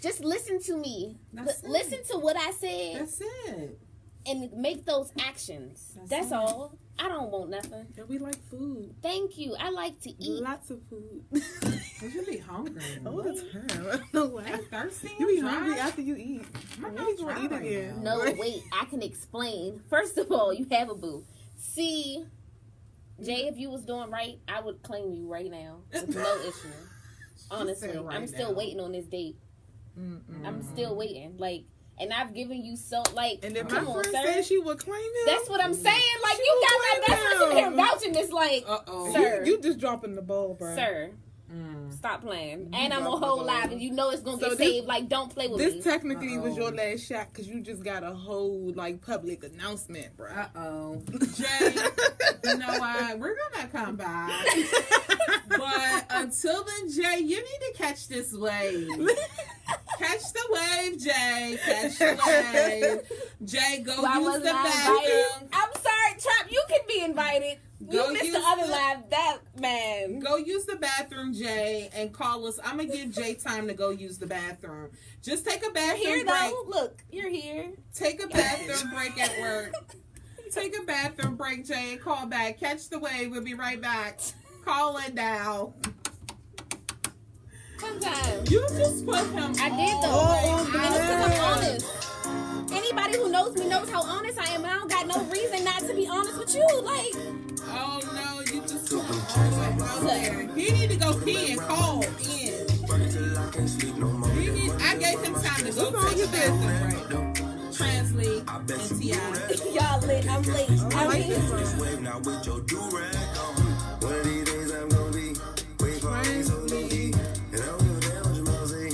Just listen to me. That's it. Listen to what I said. That's it. And make those actions. That's all. I don't want nothing. And we like food. Thank you. I like to eat. Lots of food. Cause you be hungry. All the time. I don't know why. I'm thirsty. You be I'm hungry dry. after you eat. I'm When you dry gonna eat right again? No, wait. I can explain. First of all, you have a boo. See, Jay, if you was doing right, I would claim you right now with no issue. Honestly, right I'm still now. waiting on this date. I'm still waiting. Like, and I've given you so, like, And then come my on, friend sir. said she would claim him. That's what I'm saying. Like, She you would got my, that's claim what I'm here him. vouching this, like, sir. You just dropping the ball, bro. Sir. Stop playing. And I'm dropped a whole the live, ball. and you know it's going to So get this- saved. Like, don't play with me. This technically was your last shot because you just got a whole like public announcement, bro. Jay, you know what? We're gonna come back. But until then, Jay, you need to catch this wave. Catch the wave, Jay. Catch the wave. Jay, go Why use wasn't the I bathroom. invited? I'm sorry, Trap. You can be invited. Go You missed use the other the- live. That, man. Go use the bathroom, Jay, and call us. I'm gonna give Jay time to go use the bathroom. Just take a You're bathroom here, break. though. Look, you're here. Take a bathroom break at work. Take a bathroom break, Jay, and call back. Catch the wave. We'll be right back. Call it now. Sometimes. You just put him. I did, though. And it's because I'm honest. Anybody who knows me knows how honest I am. And I don't got no reason not to be honest with you. Like, oh no, you just put him out there. He need to go pee and call in. I gave him time to go take a bathroom break. Translate and T.I. y'all lit. I'm late. I'm late. Now with your do-rag on. One of these days I'm gonna be waiting for me so low key. And I don't give a damn what your mom say.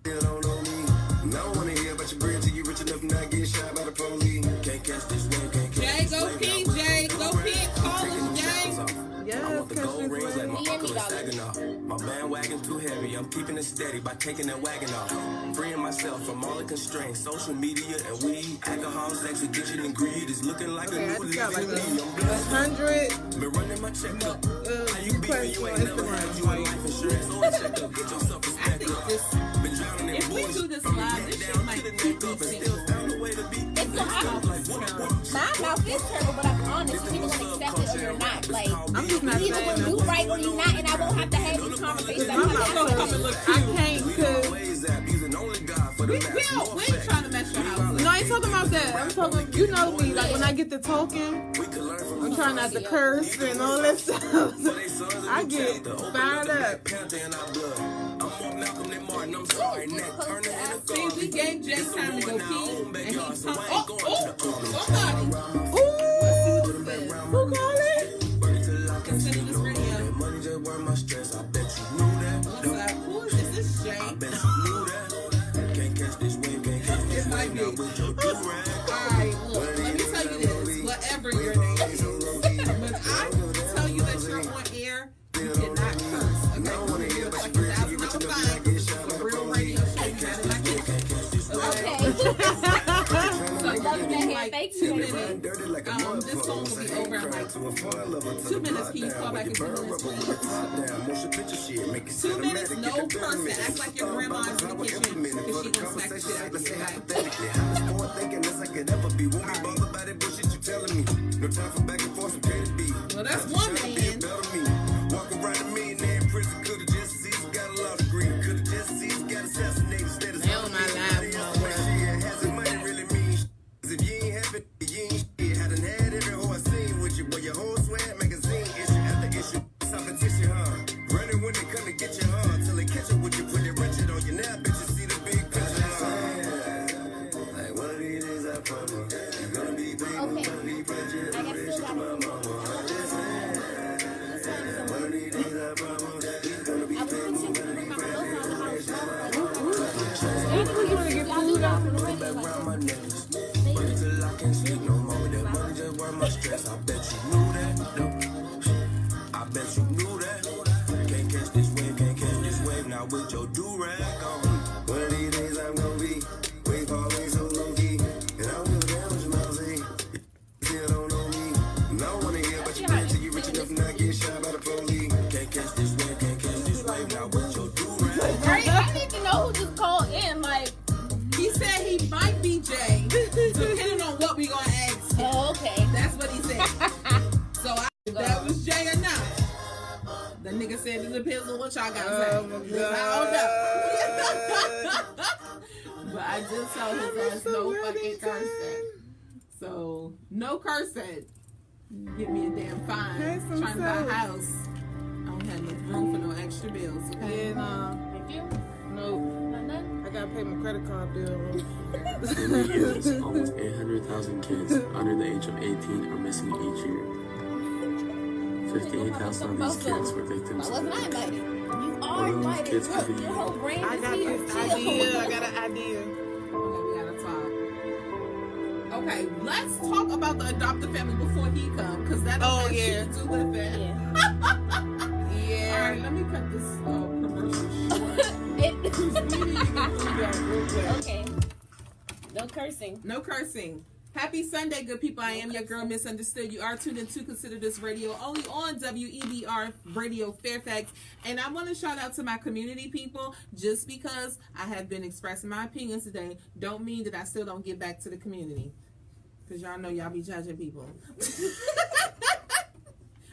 You don't know me. And I don't wanna hear about your bread till you rich enough to not get shot by the police. Can't catch this wave, can't catch Jay, this go wave. pee, Jay. Go pee and call us, Jay. I want the gold rings like my Me and uncle me, is sagging off. My bandwagon too heavy, I'm keeping it steady by taking that wagon off. Freeing myself from all the constraints, social media and weed, alcohol, sex, addiction, and greed is looking like a new leaf in me. I'm blessed. 100 Been running my checkup. How you beefing? You ain't never had you a life insurance or a checkup. Get yourself a stack up. Been drowning in If we bullshit do this from the live, neck this shit down might to the keep neck me up and single. still found a way to be. It's my mouth is terrible, but I'm honest. You're either gonna accept it or you're not. Like, I'm just not you either saying gonna do nothing. right or you not, and I won't have to have these conversations. I'm not gonna look I can't because We ain't trying to mess your house up. no, I ain't talking about that. I'm talking, you know me, like when I get to talking, I'm trying not to curse and all that stuff. I get fired up. See, we gave Jay time to go pee, and he somebody. Who called it? Consider this radio. What's up? Who is this? Jay? It might be. Alright, look, let me tell you this. Whatever your name is. When I tell you that you're on air, you like a This song will be over in like 2 minutes. Can you call back in 2 minutes, please? 2 minutes, no cursing. Act like your grandma's in the kitchen because she gonna smack the shit out of you. Well, that's one man. Walking around the millionaire in prison, could've just as easy got a law degree. Could've just as easy got assassinated instead of Hell, my life, hasn't money really mean shit. If you ain't have it, you ain't shit. Hadn't had every hoe I seen with you, but your whole swag magazine issue after issue. Competition, huh? Running when they come to get you, huh? Till they catch up with you, put their wretched on you. Now, bitch, you see the big picture, like one of these days I promise you're gonna be big, gonna be prejudice, rich to my mama. One of these days I promise he's gonna be big, gonna be prejudice, back around my necklace. Money till I can't sleep no more. With that money just worth my stress. I bet you knew that. No. I bet you knew that. Can't catch this wave, can't catch this wave. Now with your do-rag on. One of these days I'm gonna be wave always so low-key. And I don't give a damn what your mouth say. You still don't know me. And I don't wanna hear about your plan till you rich enough and not get shot by the police. Can't catch this wave, can't catch this wave. Now with your do-rag. Right? I need to know who just called in. Like, he said he might be Jay, depending on what we gonna ask him. oh, okay. That's what he said. So that was Jay or not. The nigga said it depends on what y'all got to say. Oh my God. I don't know. But I just told his ass no fucking cursing. So no cursing. Give me a damn fine. Trying to buy a house. I don't have no room for no extra bills. Okay. Yeah, nah. Thank you. No. I gotta pay my credit card bill. Every year, almost 800,000 kids under the age of 18 are missing each year. 58,000 of these kids were victims of I invited. You are One of those invited. kids Look, could be your whole brain I is got here. this Chill. idea. I got an idea. Okay, we gotta talk. Okay, let's talk about the adoptive family before he comes, because that don't have shit to do with it. Yeah. All right, let me cut this commercial short. Okay. No cursing. No cursing. Happy Sunday, good people. I am your girl, Misunderstood. You are tuned in to Consider This Radio, only on WEBR Radio Fairfax. And I want to shout out to my community people. Just because I have been expressing my opinions today, don't mean that I still don't get back to the community. Because y'all know y'all be judging people.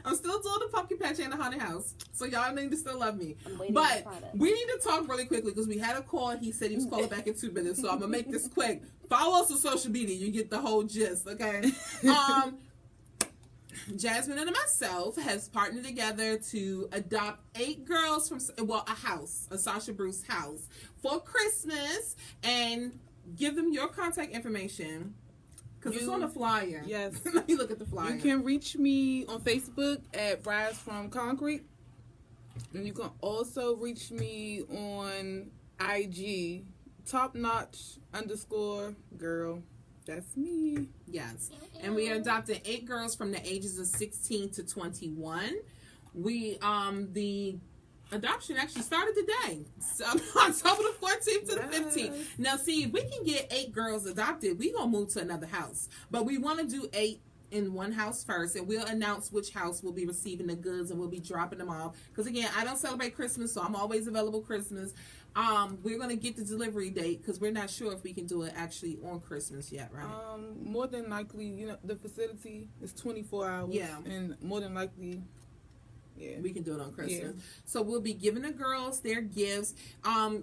I'm still doing the pumpkin patch and the haunted house, so y'all need to still love me. But we need to talk really quickly because we had a call. He said he was calling back in 2 minutes, so I'm gonna make this quick. Follow us on social media, you get the whole gist, okay? Jazmine and myself has partnered together to adopt 8 girls from a house, a Sasha Bruce house, for Christmas, and give them your contact information. Because it's on the flyer. Yes. Let me look at the flyer. You can reach me on Facebook at Rise From Concrete. And you can also reach me on IG, topnotch_girl. That's me. Yes. And we are adopting 8 girls from the ages of 16 to 21. We, the adoption actually started today. So October the 14th to the 15th. Now, see, if we can get 8 girls adopted, we're going to move to another house. But we want to do 8 in one house first, and we'll announce which house will be receiving the goods, and we'll be dropping them off. Because, again, I don't celebrate Christmas, so I'm always available Christmas. We're going to get the delivery date because we're not sure if we can do it actually on Christmas yet, right? More than likely, you know, the facility is 24 hours. Yeah. And more than likely... Yeah, we can do it on Christmas. Yeah. So we'll be giving the girls their gifts.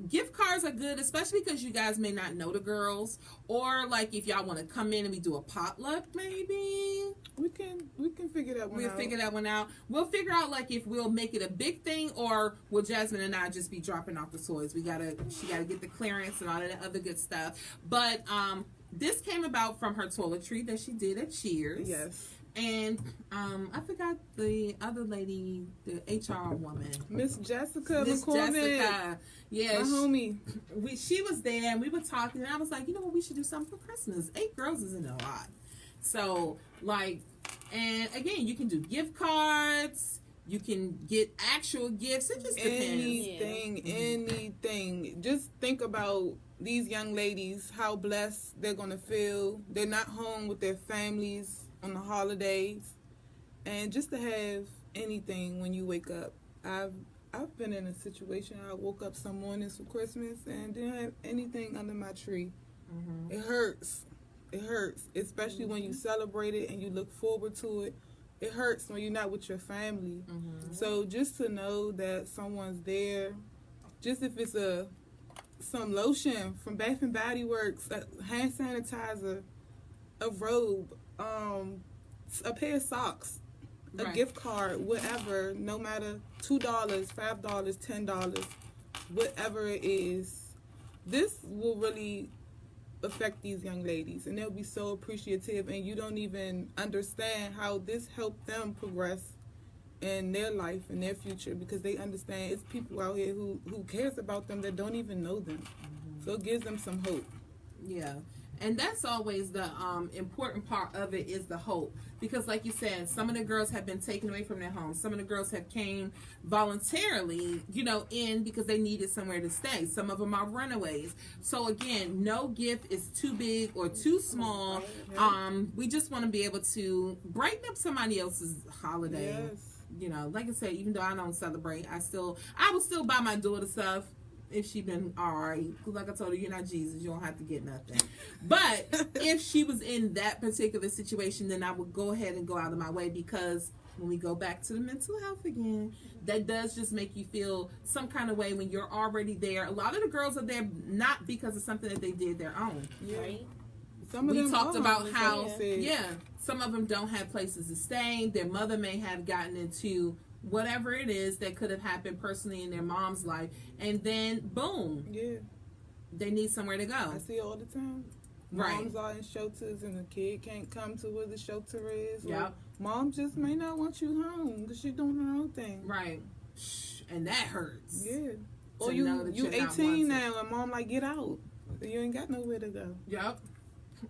Gift cards are good, especially because you guys may not know the girls, or like if y'all want to come in and we do a potluck, maybe we can figure that one out. We'll figure that one out. We'll figure out like if we'll make it a big thing, or will Jazmine and I just be dropping off the toys. She gotta get the clearance and all of that other good stuff. But this came about from her toiletry that she did at Cheers. Yes. And I forgot the other lady, the HR woman, Miss Jessica. Miss Jessica, yeah, my homie. She was there, and we were talking, and I was like, you know what, we should do something for Christmas. 8 girls isn't a lot, so like, and again, you can do gift cards. You can get actual gifts. It just depends. Anything. Just think about these young ladies, how blessed they're gonna feel. They're not home with their families on the holidays, and just to have anything when you wake up. I've been in a situation. I woke up some mornings for Christmas and didn't have anything under my tree. Mm-hmm. It hurts. It hurts, especially when you celebrate it and you look forward to it. It hurts when you're not with your family. Mm-hmm. So just to know that someone's there, just if it's some lotion from Bath and Body Works, a hand sanitizer, a robe, a pair of socks, a gift card, whatever, no matter $2, $5, $10, whatever it is, this will really affect these young ladies, and they'll be so appreciative, and you don't even understand how this helped them progress in their life and their future, because they understand it's people out here who cares about them that don't even know them. Mm-hmm. So it gives them some hope. Yeah. And that's always the important part of it, is the hope. Because like you said, some of the girls have been taken away from their homes. Some of the girls have came voluntarily, in because they needed somewhere to stay. Some of them are runaways. So again, no gift is too big or too small. We just want to be able to brighten up somebody else's holiday. Yes. Like I said, even though I don't celebrate, I will still buy my daughter stuff. If she been all right, because like I told her, you're not Jesus, you don't have to get nothing. But if she was in that particular situation, then I would go ahead and go out of my way, because when we go back to the mental health again, that does just make you feel some kind of way when you're already there. A lot of the girls are there not because of something that they did their own. Yeah. Right? We talked about how, some of them don't have places to stay. Their mother may have gotten into whatever it is that could have happened personally in their mom's life, and then boom, they need somewhere to go. I see it all the time. Moms are in shelters and the kid can't come to where the shelter is. Yep. Mom just may not want you home because she's doing her own thing. Right. And that hurts. Yeah. Or you 18 now and mom like, get out. You ain't got nowhere to go.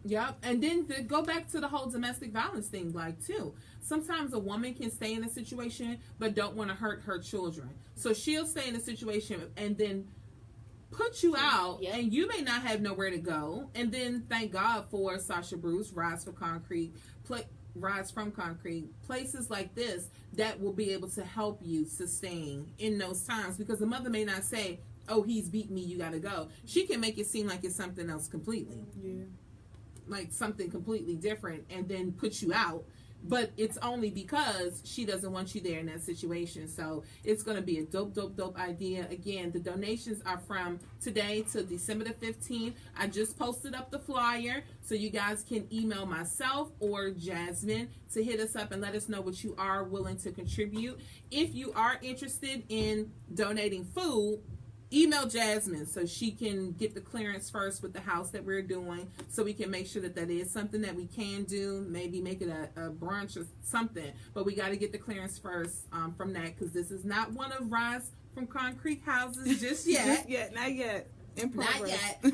Yep. And then to go back to the whole domestic violence thing, like, too. Sometimes a woman can stay in a situation but don't want to hurt her children. So she'll stay in a situation and then put you out, and you may not have nowhere to go. And then thank God for Sasha Bruce, Rise from Concrete, places like this that will be able to help you sustain in those times. Because the mother may not say, oh, he's beat me, you got to go. She can make it seem like it's something else completely. Yeah. Like something completely different, and then put you out. But it's only because she doesn't want you there in that situation. So it's going to be a dope idea. Again, the donations are from today to December the 15th. I just posted up the flyer, so you guys can email myself or Jazmine to hit us up and let us know what you are willing to contribute. If you are interested in donating food, email Jazmine so she can get the clearance first with the house that we're doing, so we can make sure that is something that we can do. Maybe make it a brunch or something, but we got to get the clearance first from that, because this is not one of Rise from Concrete houses just yet. Not yet. Not yet.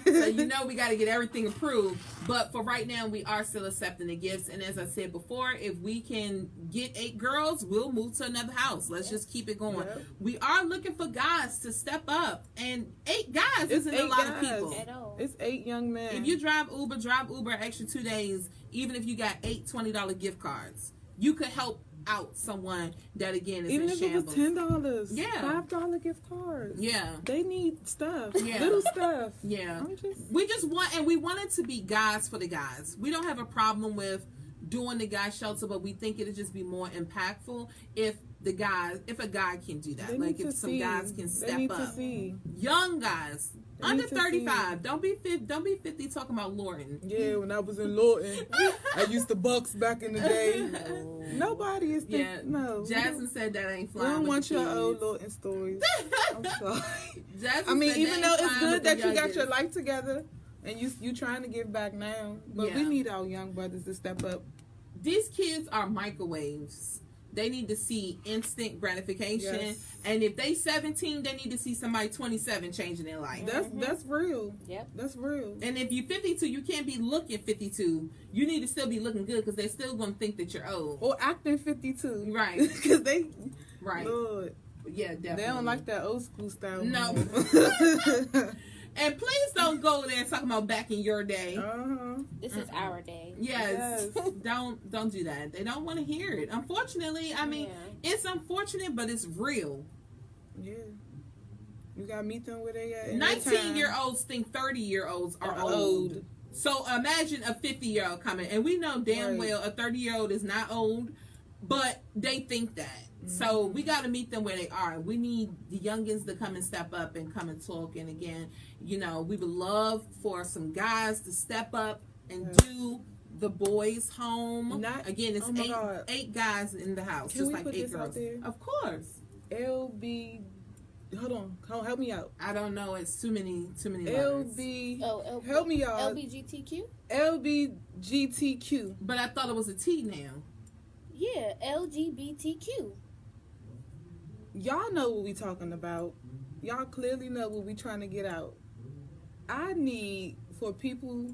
So we got to get everything approved. But for right now, we are still accepting the gifts. And as I said before, if we can get 8 girls, we'll move to another house. Let's just keep it going. Yep. We are looking for guys to step up. And 8 guys isn't a lot of people. At all. It's 8 young men. If you drive Uber an extra 2 days, even if you got 8 $20 gift cards, you could help out someone that again is even in if shambles. It was $10, $5 gift cards. They need stuff, little stuff. We just want, and we want it to be guys for the guys. We don't have a problem with doing the guy shelter, but we think it'd just be more impactful if a guy can do that. Like if some guys can step up. Young guys. Under 35. Don't be 50 talking about Lorton. Yeah, when I was in Lorton, I used the Bucks back in the day. Nobody is thinking, no. Jasmine said that ain't flying. I don't want your old Lorton stories. I'm sorry. Even though it's good that you got your life together and you trying to give back now, but we need our young brothers to step up. These kids are microwaves. They need to see instant gratification, and if they 17, they need to see somebody 27 changing their life. That's real. Yep, that's real. And if you're 52, you can't be looking 52. You need to still be looking good, because they're still gonna think that you're old or acting 52. Right? Because they, right? Lord, yeah, definitely. They don't like that old school style. No. And please don't go there talking about back in your day. This is our day. Yes. Don't do that. They don't want to hear it. Unfortunately, I mean, it's unfortunate, but it's real. Yeah. You gotta meet them where they at. 19-year-olds think 30-year-olds are old. So imagine a 50-year-old coming, and we know damn well a 30-year-old is not old, but they think that. So we got to meet them where they are. We need the youngins to come and step up and come and talk. And again, you know, we would love for some guys to step up and do the boys' home. Again, it's eight guys in the house, just like 8 girls. Of course. LB. Hold on, help me out. I don't know. It's too many LB. Help me out. LBGTQ. LBGTQ. But I thought it was a T now. Yeah, LGBTQ. Y'all know what we talking about. Y'all clearly know what we trying to get out. I need for people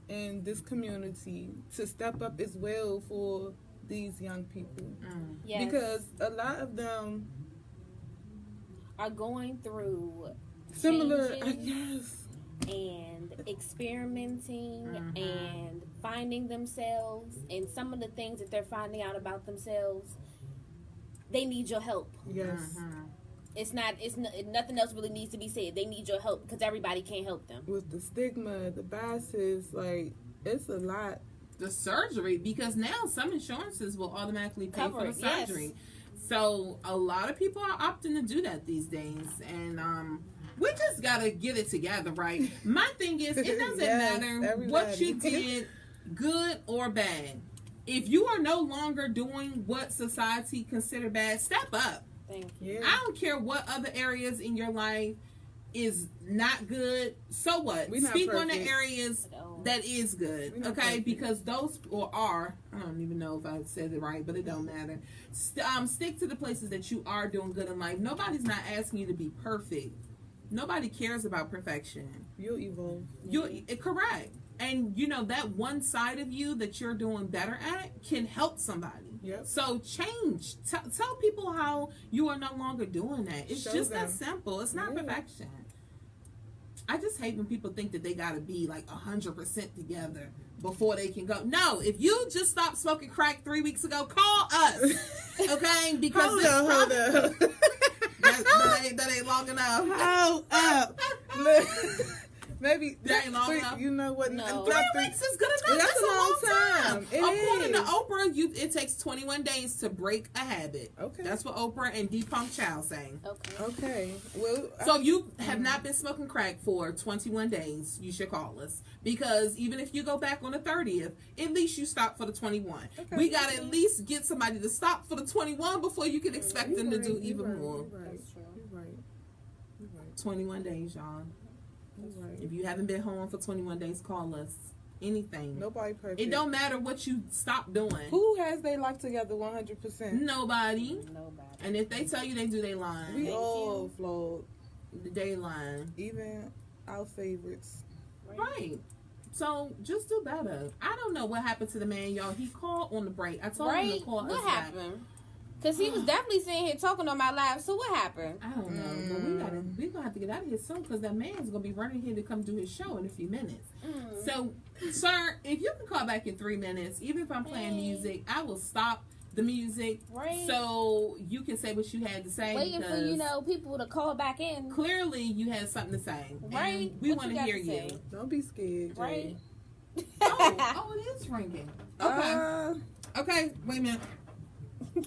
in this community to step up as well for these young people. Yes. Because a lot of them are going through similar, and experimenting and finding themselves, and some of the things that they're finding out about themselves, they need your help. Yes. It's nothing else really needs to be said. They need your help because everybody can't help them. With the stigma, the biases, like, it's a lot. The surgery, because now some insurances will automatically pay for the surgery. So a lot of people are opting to do that these days, and we just gotta get it together, right? My thing is, it doesn't matter what you did, good or bad. If you are no longer doing what society consider bad, step up. Thank you. I don't care what other areas in your life is not good. So what? Speak on the areas that is good, okay? Because those I don't even know if I said it right, but it don't matter. Stick to the places that you are doing good in life. Nobody's not asking you to be perfect. Nobody cares about perfection. You'll evolve. Correct. And you know that one side of you that you're doing better at can help somebody. Yep. So change. Tell people how you are no longer doing that. It's just that simple. It's not perfection. I just hate when people think that they gotta be like 100% together before they can go. No, if you just stopped smoking crack 3 weeks ago, call us, okay? Because hold up. that ain't long enough. Hold up. Maybe that ain't long enough. You know what? No. 3 weeks is good enough. That's a long time. According to Oprah, it takes 21 days to break a habit. Okay. That's what Oprah and Deepak Chow saying. Okay. Well, so you have not been smoking crack for 21 days. You should call us, because even if you go back on the 30th, at least you stop for the 21. Okay. We got to at least get somebody to stop for the 21 before you can expect them to do even more. You're right. 21 days, y'all. Right. If you haven't been home for 21 days, call us. Anything. Nobody perfect. It don't matter what you stop doing. Who has their life together 100%? Nobody. And if they tell you they do, they lying. We all flawed. They lying. Even our favorites. Right. So just do better. I don't know what happened to the man, y'all. He called on the break. I told him to call us What happened? Because he was definitely sitting here talking on my live. So what happened? I don't know. But we're going to have to get out of here soon, because that man's going to be running here to come do his show in a few minutes. So, sir, if you can call back in 3 minutes, even if I'm playing music, I will stop the music so you can say what you had to say. Waiting for, people to call back in. Clearly, you had something to say. Right. And we want to hear you. Don't be scared, Jay. Right. Oh, it is ringing. Okay. Okay, wait a minute.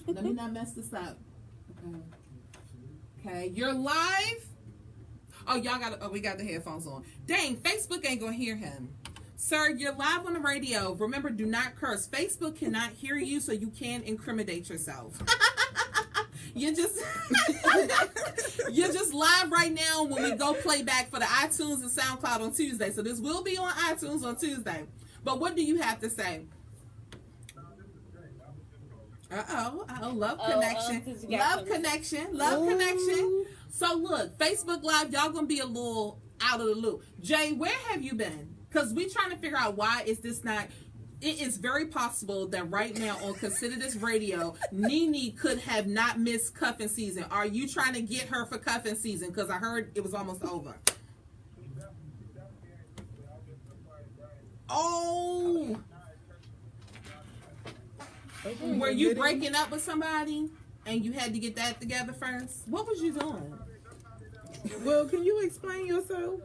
Let me not mess this up. Okay, you're live. Oh, we got the headphones on. Dang, Facebook ain't gonna hear him. Sir, you're live on the radio. Remember, do not curse. Facebook cannot hear you, so you can incriminate yourself. You're just live right now when we go play back for the iTunes and SoundCloud on Tuesday. So this will be on iTunes on Tuesday. But what do you have to say? Love connection. Love connection. So look, Facebook Live, y'all gonna be a little out of the loop. Jay, where have you been? Because we trying to figure out why is this not. It is very possible that right now on KonsiderDis Radio, Nene could have not missed cuffing season. Are you trying to get her for cuffing season? Because I heard it was almost over. Oh. Were you breaking up with somebody and you had to get that together first? What was you doing? Well, can you explain yourself?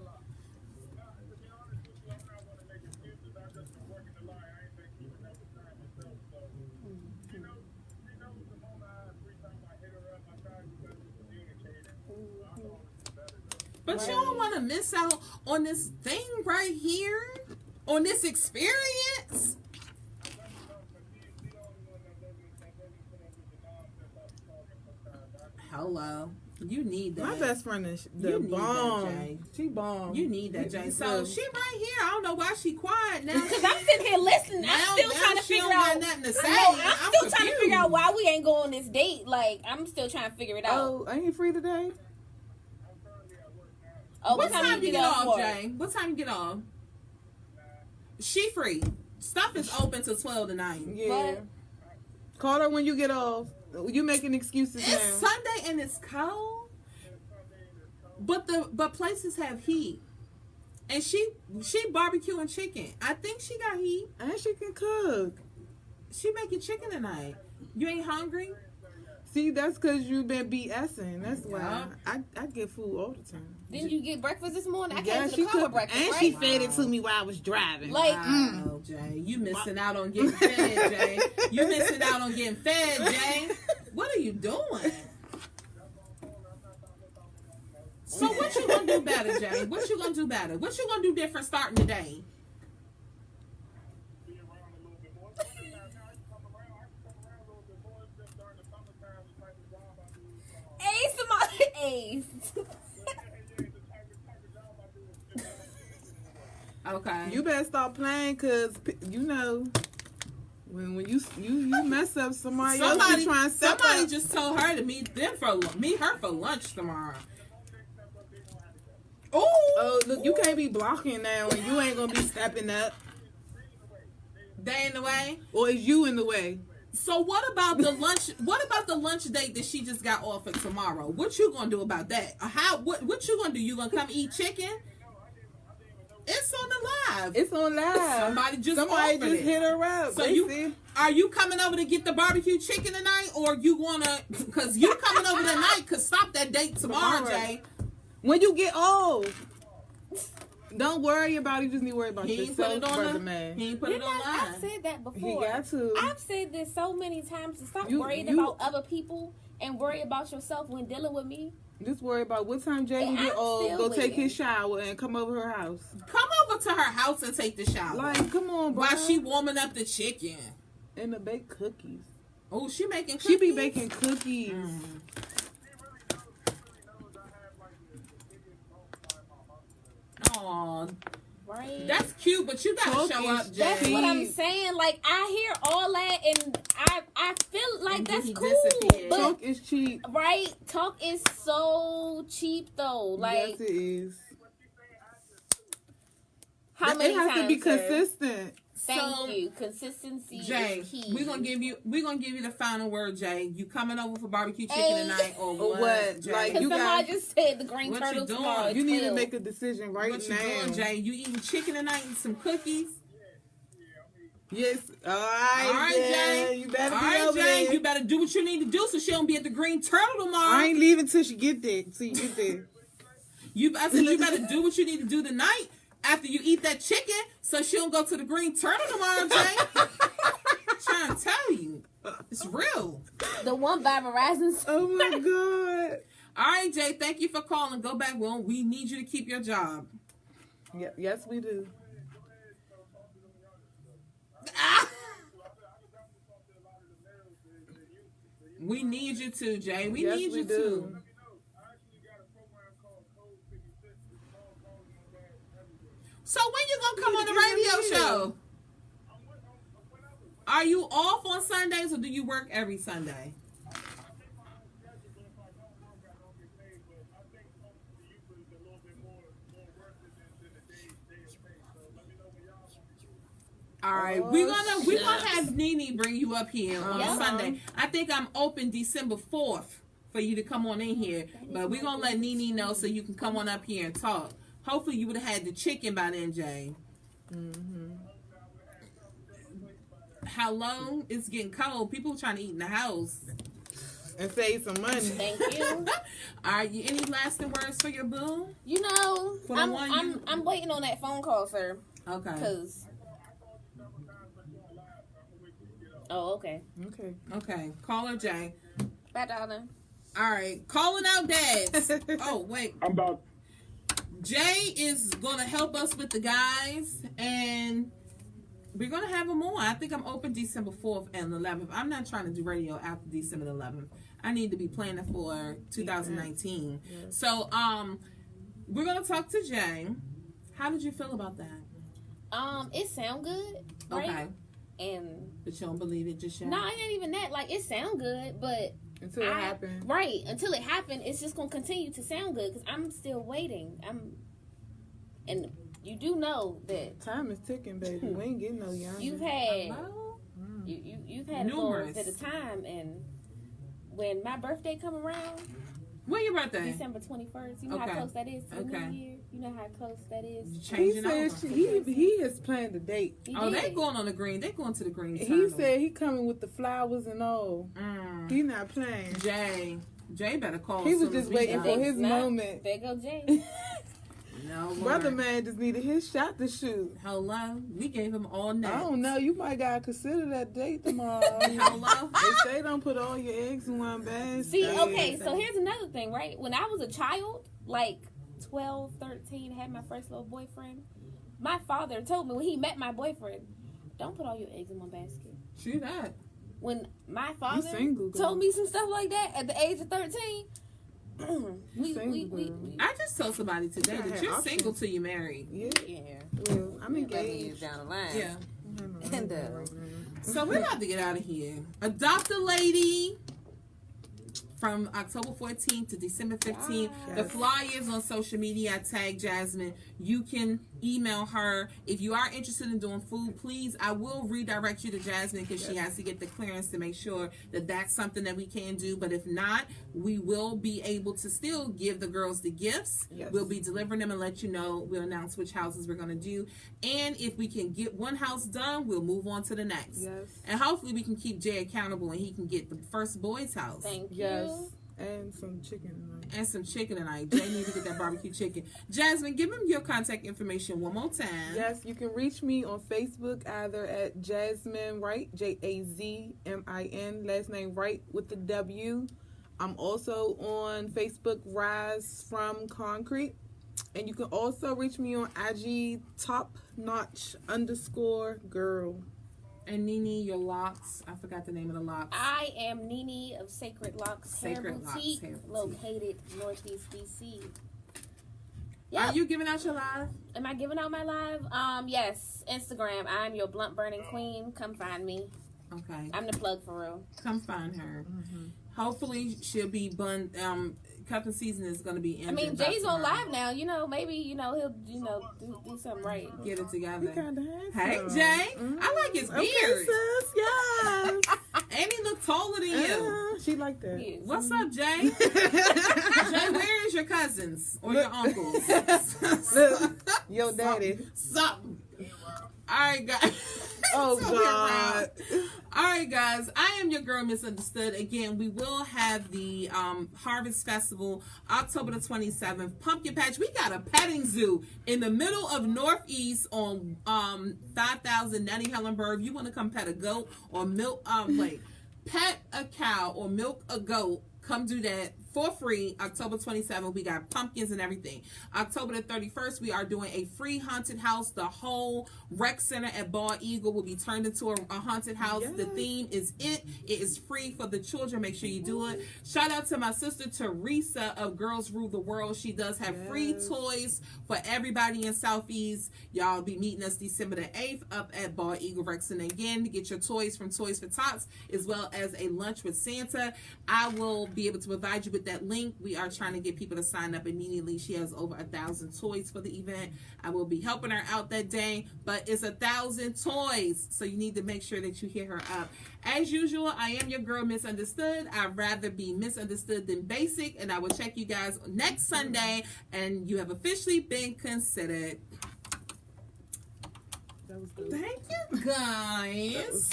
But you don't want to miss out on this thing right here, on this experience. Hello. You need that. My best friend is the bomb. She bomb. You need that, Jay. So she right here. I don't know why she quiet now. Because I'm sitting here listening. I'm still trying to figure out. Nothing to say. I'm still trying to figure out why we ain't go on this date. Like, I'm still trying to figure it out. Oh, ain't you free today? Oh, what time you get off, Jay? What time you get off? She free. Stuff is open till 12 tonight. Yeah. But, call her when you get off. You making excuses now. It's Sunday and it's cold. But places have heat. And she barbecuing chicken. I think she got heat. And she can cook. She making chicken tonight. You ain't hungry? See, that's because you've been BSing. That's why I get food all the time. Didn't you get breakfast this morning? I Yeah, came to the car with breakfast, and right? she fed it to me while I was driving. Like, oh, Jay, you missing out on getting fed, Jay. You missing out on getting fed, Jay. What are you doing? So what you gonna do better, Jay? What you gonna do better? What you gonna do different starting today? Ace. Okay. You better stop playing, cause you know when you mess up somebody else be trying to step somebody up. just told her to meet her for lunch tomorrow. Oh, look, you can't be blocking now, and you ain't gonna be stepping up. They in the way, or is you in the way? So what about the lunch? What about the lunch date that she just got offered tomorrow? What you gonna do about that? What you gonna do? You gonna come eat chicken? It's on the live. It's on live. Somebody just hit her up. So are you coming over to get the barbecue chicken tonight, or you wanna? Because you coming over tonight. Cause stop that date tomorrow, Jay. When you get old. Don't worry about it. You just need to worry about yourself, put it on brother man. He ain't put it online. I've said that before. He got to. I've said this so many times to stop worrying about other people and worry about yourself when dealing with me. Just worry about what time Jay get old, go take his shower, and come over her house. Come over to her house and take the shower. Like, come on, bro. While she warming up the chicken. And the baked cookies. Oh, she making cookies? She be baking cookies. Aw. Right. That's cute, but you gotta show up, Jay. That's what I'm saying. Like, I hear all that, and I feel like that's cool. But talk is cheap. Right? Talk is so cheap, though. Like, yes, it is. How many times? It has to be consistent. Thank you. Consistency Jay, is key. we're gonna give you the final word, Jay. You coming over for barbecue chicken tonight or what? Jay? Like, you somebody just said the green turtle tomorrow. You need to make a decision right what now. You doing, Jay? You eating chicken tonight and some cookies? Yes. All right, Jay. You better be over Jay. there. You better do what you need to do so she don't be at the green turtle tomorrow. I ain't leaving till she get there. Till you get there. I said you better do what you need to do tonight. After you eat that chicken, so she don't go to the green turtle tomorrow, Jay. I'm trying to tell you. It's real. The one by Verizon. Oh, my God. All right, Jay, thank you for calling. Go back. Well, we need you to keep your job. Yeah, yes, we do. We need you to, Jay. We yes, need we you do. to. So when you gonna come on the radio show? Are you off on Sundays or do you work every Sunday? All right, we're gonna have Nene bring you up here on Sunday. I think I'm open December 4th for you to come on in here, but we're gonna let Nene know so you can come on up here and talk. Hopefully you would have had the chicken by then, Jay. Hello, it's getting cold. People trying to eat in the house and save some money. Thank you. Are you any lasting words for your boo? You know, I'm waiting on that phone call, sir. Okay. Because. Oh, okay. Okay. Caller Jay. Bye, darling. All right. Calling out dads. Oh, wait. I'm about. Jay is going to help us with the guys, and we're going to have them on. I think I'm open December 4th and 11th. I'm not trying to do radio after December 11th. I need to be planning for 2019. Yeah. So, we're going to talk to Jay. How did you feel about that? It sound good, right? Okay. But you don't believe it just yet? No, it ain't even that. Like, it sound good, but until it happens. Right. Until it happens, it's just going to continue to sound good because I'm still waiting. And you do know that time is ticking, baby. We ain't getting no younger. You've had you've had numerous a little bit of time, and when my birthday come around, when your birthday? December 21st. You know how close that is to the new year. You know how close that is. He said he has planned a date. They going on the green. They going to the green. He said he coming with the flowers and all. He not playing. Jay better call. He was just waiting for his moment. There go Jay. No, brother man just needed his shot to shoot. Hello, we gave him all night. I don't know. You might gotta consider that date tomorrow. Hello, they say don't put all your eggs in one basket. See, okay, so here's another thing, right? When I was a child, like 12, 13, had my first little boyfriend. My father told me when he met my boyfriend, don't put all your eggs in one basket. True that. When my father told me some stuff like that at the age of 13. I just told somebody today that you're single till you're married. Yeah. Well, I'm engaged. Down the line. Yeah. And so we're about to get out of here. Adopt a lady from October 14th to December 15th. Yes. The flyers on social media. I tag Jazmine. You can email her. If you are interested in doing food, please, I will redirect you to Jazmine because she has to get the clearance to make sure that that's something that we can do. But if not, we will be able to still give the girls the gifts. Yes. We'll be delivering them and let you know. We'll announce which houses we're going to do. And if we can get one house done, we'll move on to the next. Yes. And hopefully we can keep Jay accountable and he can get the first boy's house. Thank you. Yes. And some chicken tonight. And some chicken tonight. Jay needs to get that barbecue chicken. Jazmine, give him your contact information one more time. Yes, you can reach me on Facebook either at Jazmin Wright, Jazmin, last name Wright with the W. I'm also on Facebook, Rise from Concrete. And you can also reach me on IG, topnotch_girl. And Nene, your locks. I forgot the name of the locks. I am Nene of Sacred Locks Hair Boutique, located Northeast DC. Yep. Are you giving out your live? Am I giving out my live? Yes. Instagram. I'm your blunt burning queen. Come find me. Okay. I'm the plug for real. Come find her. Mm-hmm. Hopefully she'll be cuffing season is going to be. I mean, Jay's on live now. You know, maybe he'll do something right. Get it together. Hey Jay, I like his beard. Okay, sis, yes. And he look taller than you. She like that. Yes. What's up, Jay? Jay, where is your cousins or your uncles? Your daddy. Something. All right, guys. Oh, God. All right, guys. I am your girl, Misunderstood. Again, we will have the Harvest Festival October the 27th. Pumpkin Patch. We got a petting zoo in the middle of Northeast on 5000 Nettie Hellenberg. You want to come pet a goat or milk? Pet a cow or milk a goat. Come do that for free. October 27th, we got pumpkins and everything. October the 31st, we are doing a free haunted house. The whole rec center at Bald Eagle will be turned into a haunted house. Yes. The theme is it. It is free for the children. Make sure you do it. Shout out to my sister Teresa of Girls Rule the World. She does have free toys for everybody in Southeast. Y'all be meeting us December the 8th up at Bald Eagle Rec Center again to get your toys from Toys for Tots, as well as a lunch with Santa. I will be able to provide you with that link. We are trying to get people to sign up immediately. She has over 1,000 toys for the event. I will be helping her out that day, but it's 1,000 toys, so you need to make sure that you hit her up. As usual, I am your girl, Misunderstood. I'd rather be misunderstood than basic, and I will check you guys next Sunday, and you have officially been considered. That was good. Thank you, guys.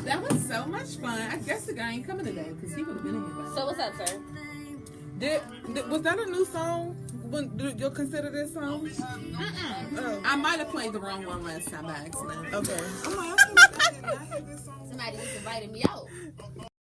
That was so much fun. I guess the guy ain't coming today because he would have been in here by now. So what's up, sir? Was that a new song? Do you consider this song? Oh. I might have played the wrong one last time by accident. Okay. Somebody just invited me out.